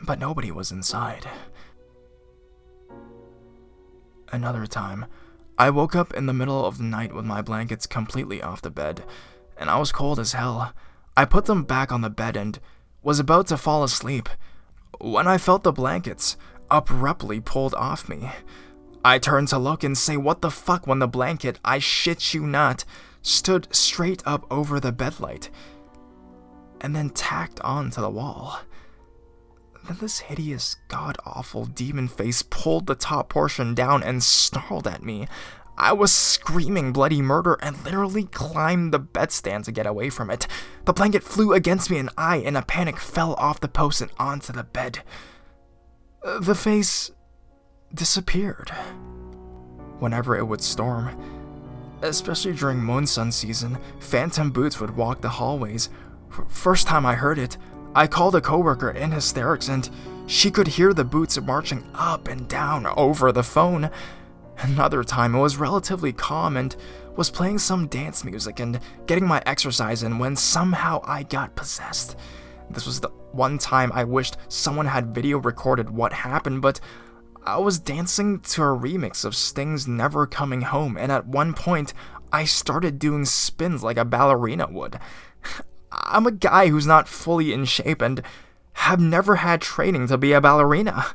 but nobody was inside. Another time, I woke up in the middle of the night with my blankets completely off the bed, and I was cold as hell. I put them back on the bed and was about to fall asleep when I felt the blankets abruptly pulled off me. I turned to look and say, "What the fuck?" when the blanket, I shit you not, stood straight up over the bedlight and then tacked onto the wall. Then this hideous, god-awful demon face pulled the top portion down and snarled at me. I was screaming bloody murder and literally climbed the bedstand to get away from it. The blanket flew against me and I, in a panic, fell off the post and onto the bed. The face disappeared. Whenever it would storm, especially during monsoon season, phantom boots would walk the hallways. First time I heard it, I called a coworker in hysterics and she could hear the boots marching up and down over the phone. Another time it was relatively calm and was playing some dance music and getting my exercise in when somehow I got possessed. This was the one time I wished someone had video recorded what happened, but I was dancing to a remix of Sting's Never Coming Home, and at one point I started doing spins like a ballerina would. I'm a guy who's not fully in shape and have never had training to be a ballerina.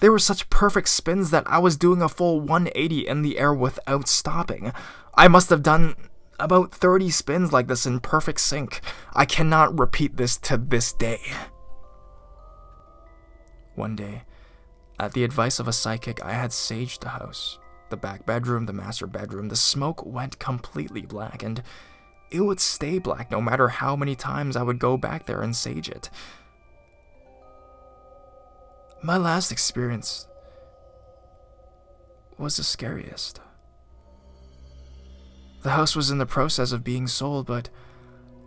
They were such perfect spins that I was doing a full 180 in the air without stopping. I must have done about 30 spins like this in perfect sync. I cannot repeat this to this day. One day, at the advice of a psychic, I had saged the house. The back bedroom, the master bedroom, the smoke went completely black, and it would stay black no matter how many times I would go back there and sage it. My last experience was the scariest. The house was in the process of being sold, but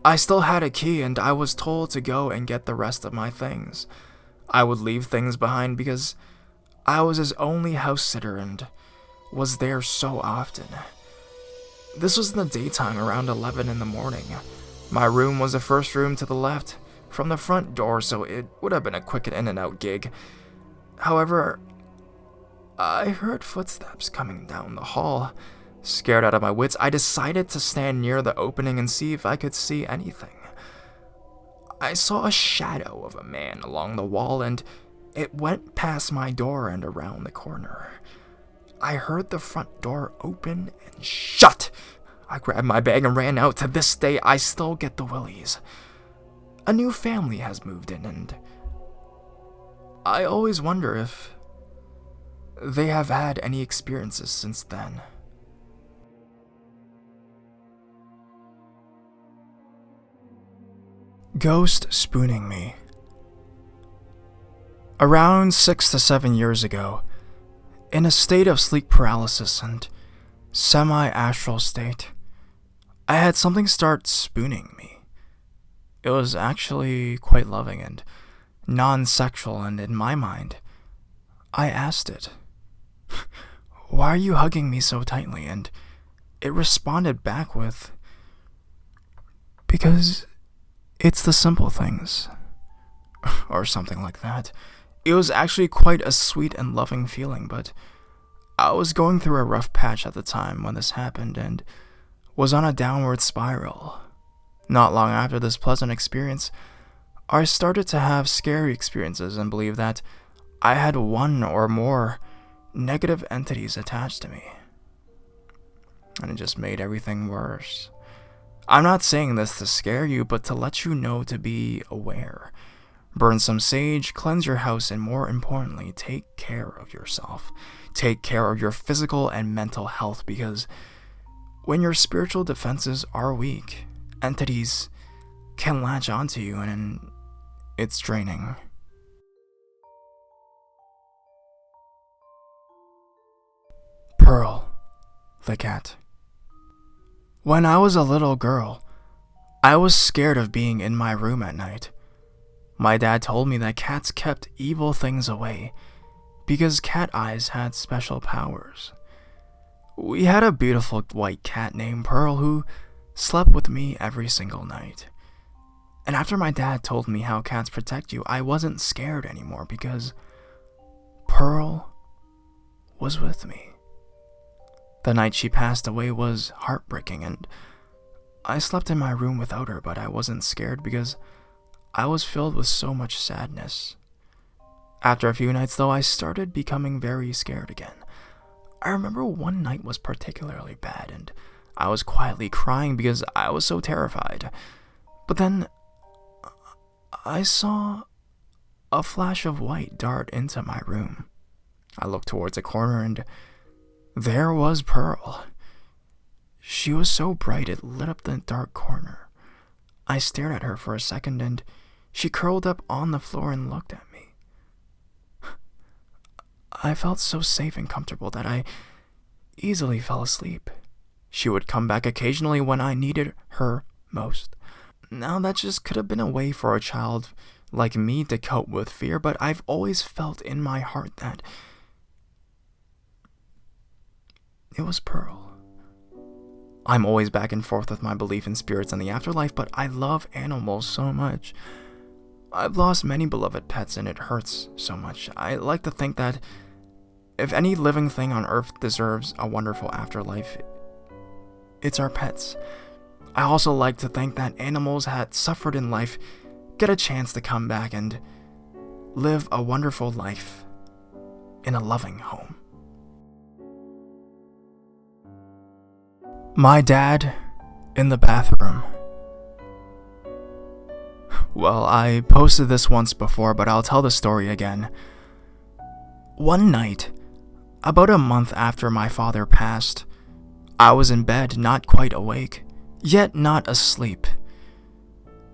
I still had a key and I was told to go and get the rest of my things. I would leave things behind because I was his only house sitter and was there so often. This was in the daytime around 11 in the morning. My room was the first room to the left from the front door, so it would have been a quick in and out gig. However, I heard footsteps coming down the hall. Scared out of my wits, I decided to stand near the opening and see if I could see anything. I saw a shadow of a man along the wall, and it went past my door and around the corner. I heard the front door open and shut. I grabbed my bag and ran out. To this day, I still get the willies. A new family has moved in, and I always wonder if they have had any experiences since then. Ghost spooning me. Around 6 to 7 years ago, in a state of sleep paralysis and semi-astral state, I had something start spooning me. It was actually quite loving and non-sexual, and in my mind, I asked it, "Why are you hugging me so tightly?" And it responded back with, "Because it's the simple things," or something like that. It was actually quite a sweet and loving feeling, but I was going through a rough patch at the time when this happened and was on a downward spiral. Not long after this pleasant experience, I started to have scary experiences and believe that I had one or more negative entities attached to me. And it just made everything worse. I'm not saying this to scare you, but to let you know to be aware. Burn some sage, cleanse your house, and more importantly, take care of yourself. Take care of your physical and mental health, because when your spiritual defenses are weak, entities can latch onto you, and it's draining. Pearl, the cat. When I was a little girl, I was scared of being in my room at night. My dad told me that cats kept evil things away because cat eyes had special powers. We had a beautiful white cat named Pearl who slept with me every single night. And after my dad told me how cats protect you, I wasn't scared anymore because Pearl was with me. The night she passed away was heartbreaking, and I slept in my room without her, but I wasn't scared because I was filled with so much sadness. After a few nights, though, I started becoming very scared again. I remember one night was particularly bad, and I was quietly crying because I was so terrified. But then I saw a flash of white dart into my room. I looked towards a corner, and there was Pearl. She was so bright it lit up the dark corner. I stared at her for a second, and she curled up on the floor and looked at me. I felt so safe and comfortable that I easily fell asleep. She would come back occasionally when I needed her most. Now that just could have been a way for a child like me to cope with fear, but I've always felt in my heart that it was Pearl. I'm always back and forth with my belief in spirits and the afterlife, but I love animals so much. I've lost many beloved pets and it hurts so much. I like to think that if any living thing on earth deserves a wonderful afterlife, it's our pets. I also like to think that animals that suffered in life get a chance to come back and live a wonderful life in a loving home. My dad in the bathroom. Well, I posted this once before, but I'll tell the story again. One night, about a month after my father passed, I was in bed, not quite awake, yet not asleep,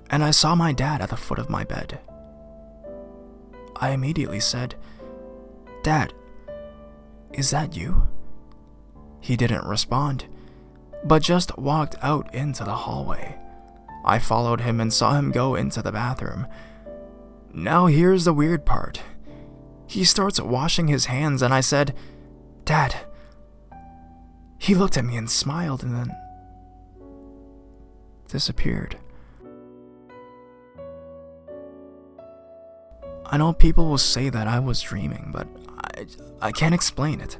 and I saw my dad at the foot of my bed. I immediately said, "Dad, is that you?" He didn't respond, but just walked out into the hallway. I followed him and saw him go into the bathroom. Now here's the weird part. He starts washing his hands and I said, "Dad." He looked at me and smiled and then disappeared. I know people will say that I was dreaming, but I can't explain it.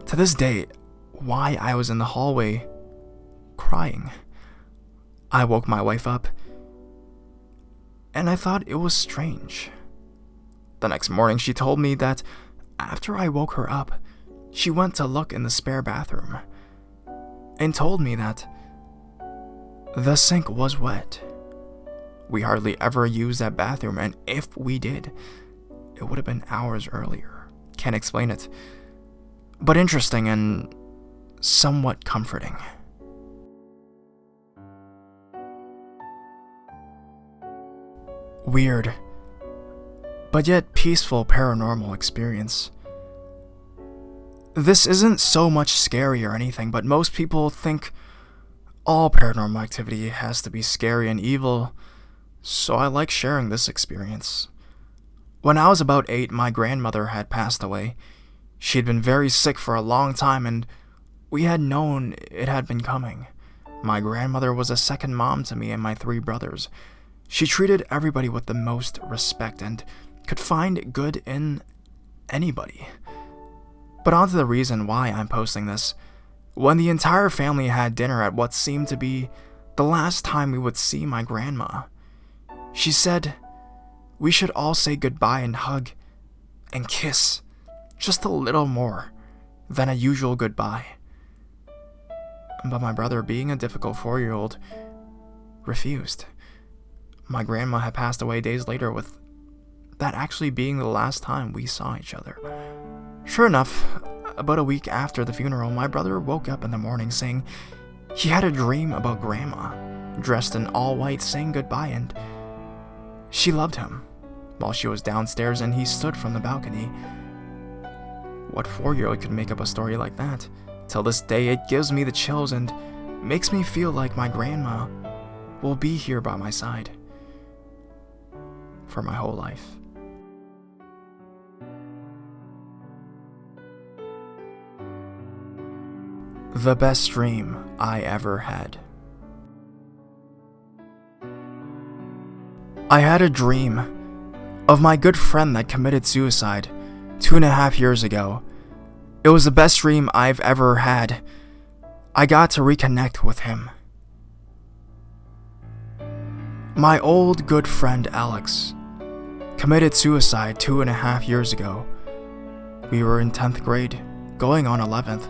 To this day, why I was in the hallway crying. I woke my wife up, and I thought it was strange. The next morning, she told me that after I woke her up, she went to look in the spare bathroom, and told me that the sink was wet. We hardly ever used that bathroom, and if we did, it would have been hours earlier. Can't explain it, but interesting and somewhat comforting. Weird, but yet peaceful paranormal experience. This isn't so much scary or anything, but most people think all paranormal activity has to be scary and evil, so I like sharing this experience. When I was about 8, my grandmother had passed away. She had been very sick for a long time, and we had known it had been coming. My grandmother was a second mom to me and my 3 brothers. She treated everybody with the most respect and could find good in anybody. But on to the reason why I'm posting this. When the entire family had dinner at what seemed to be the last time we would see my grandma, she said we should all say goodbye and hug and kiss just a little more than a usual goodbye. But my brother, being a difficult 4-year-old, refused. My grandma had passed away days later, with that actually being the last time we saw each other. Sure enough, about a week after the funeral, my brother woke up in the morning saying he had a dream about Grandma, dressed in all white, saying goodbye, and she loved him while she was downstairs and he stood from the balcony. What 4-year-old could make up a story like that? Till this day, it gives me the chills and makes me feel like my grandma will be here by my side for my whole life. The best dream I ever had. I had a dream of my good friend that committed suicide 2.5 years ago. It was the best dream I've ever had. I got to reconnect with him. My old good friend Alex committed suicide 2.5 years ago. We were in 10th grade, going on 11th.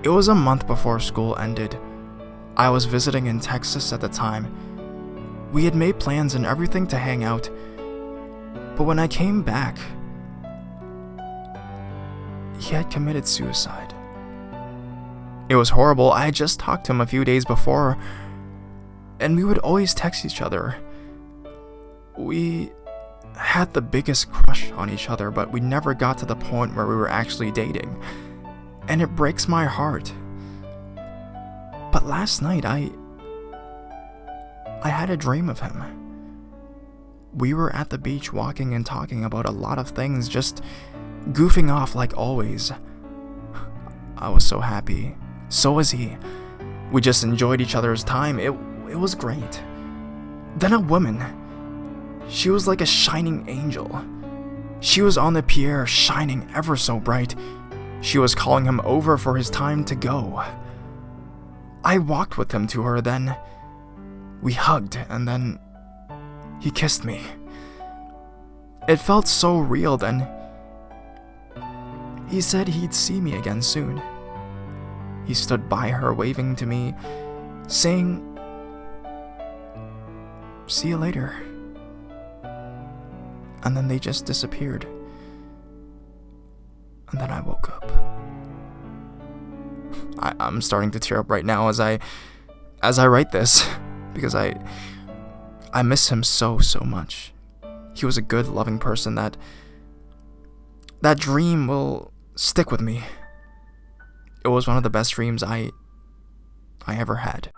It was a month before school ended. I was visiting in Texas at the time. We had made plans and everything to hang out, but when I came back, he had committed suicide. It was horrible. I had just talked to him a few days before, and we would always text each other. We had the biggest crush on each other, but we never got to the point where we were actually dating, and it breaks my heart. But last night, I had a dream of him. We were at the beach walking and talking about a lot of things, just goofing off like always. I was so happy. So was he. We just enjoyed each other's time. It was great. Then a woman. She was like a shining angel. She was on the pier, shining ever so bright. She was calling him over for his time to go. I walked with him to her, then we hugged, and then he kissed me. It felt so real then. He said he'd see me again soon. He stood by her, waving to me, saying, "See you later." And then they just disappeared. And then I woke up. I'm starting to tear up right now as I write this, because I miss him so much. He was a good, loving person. That dream will stick with me. It was one of the best dreams I ever had.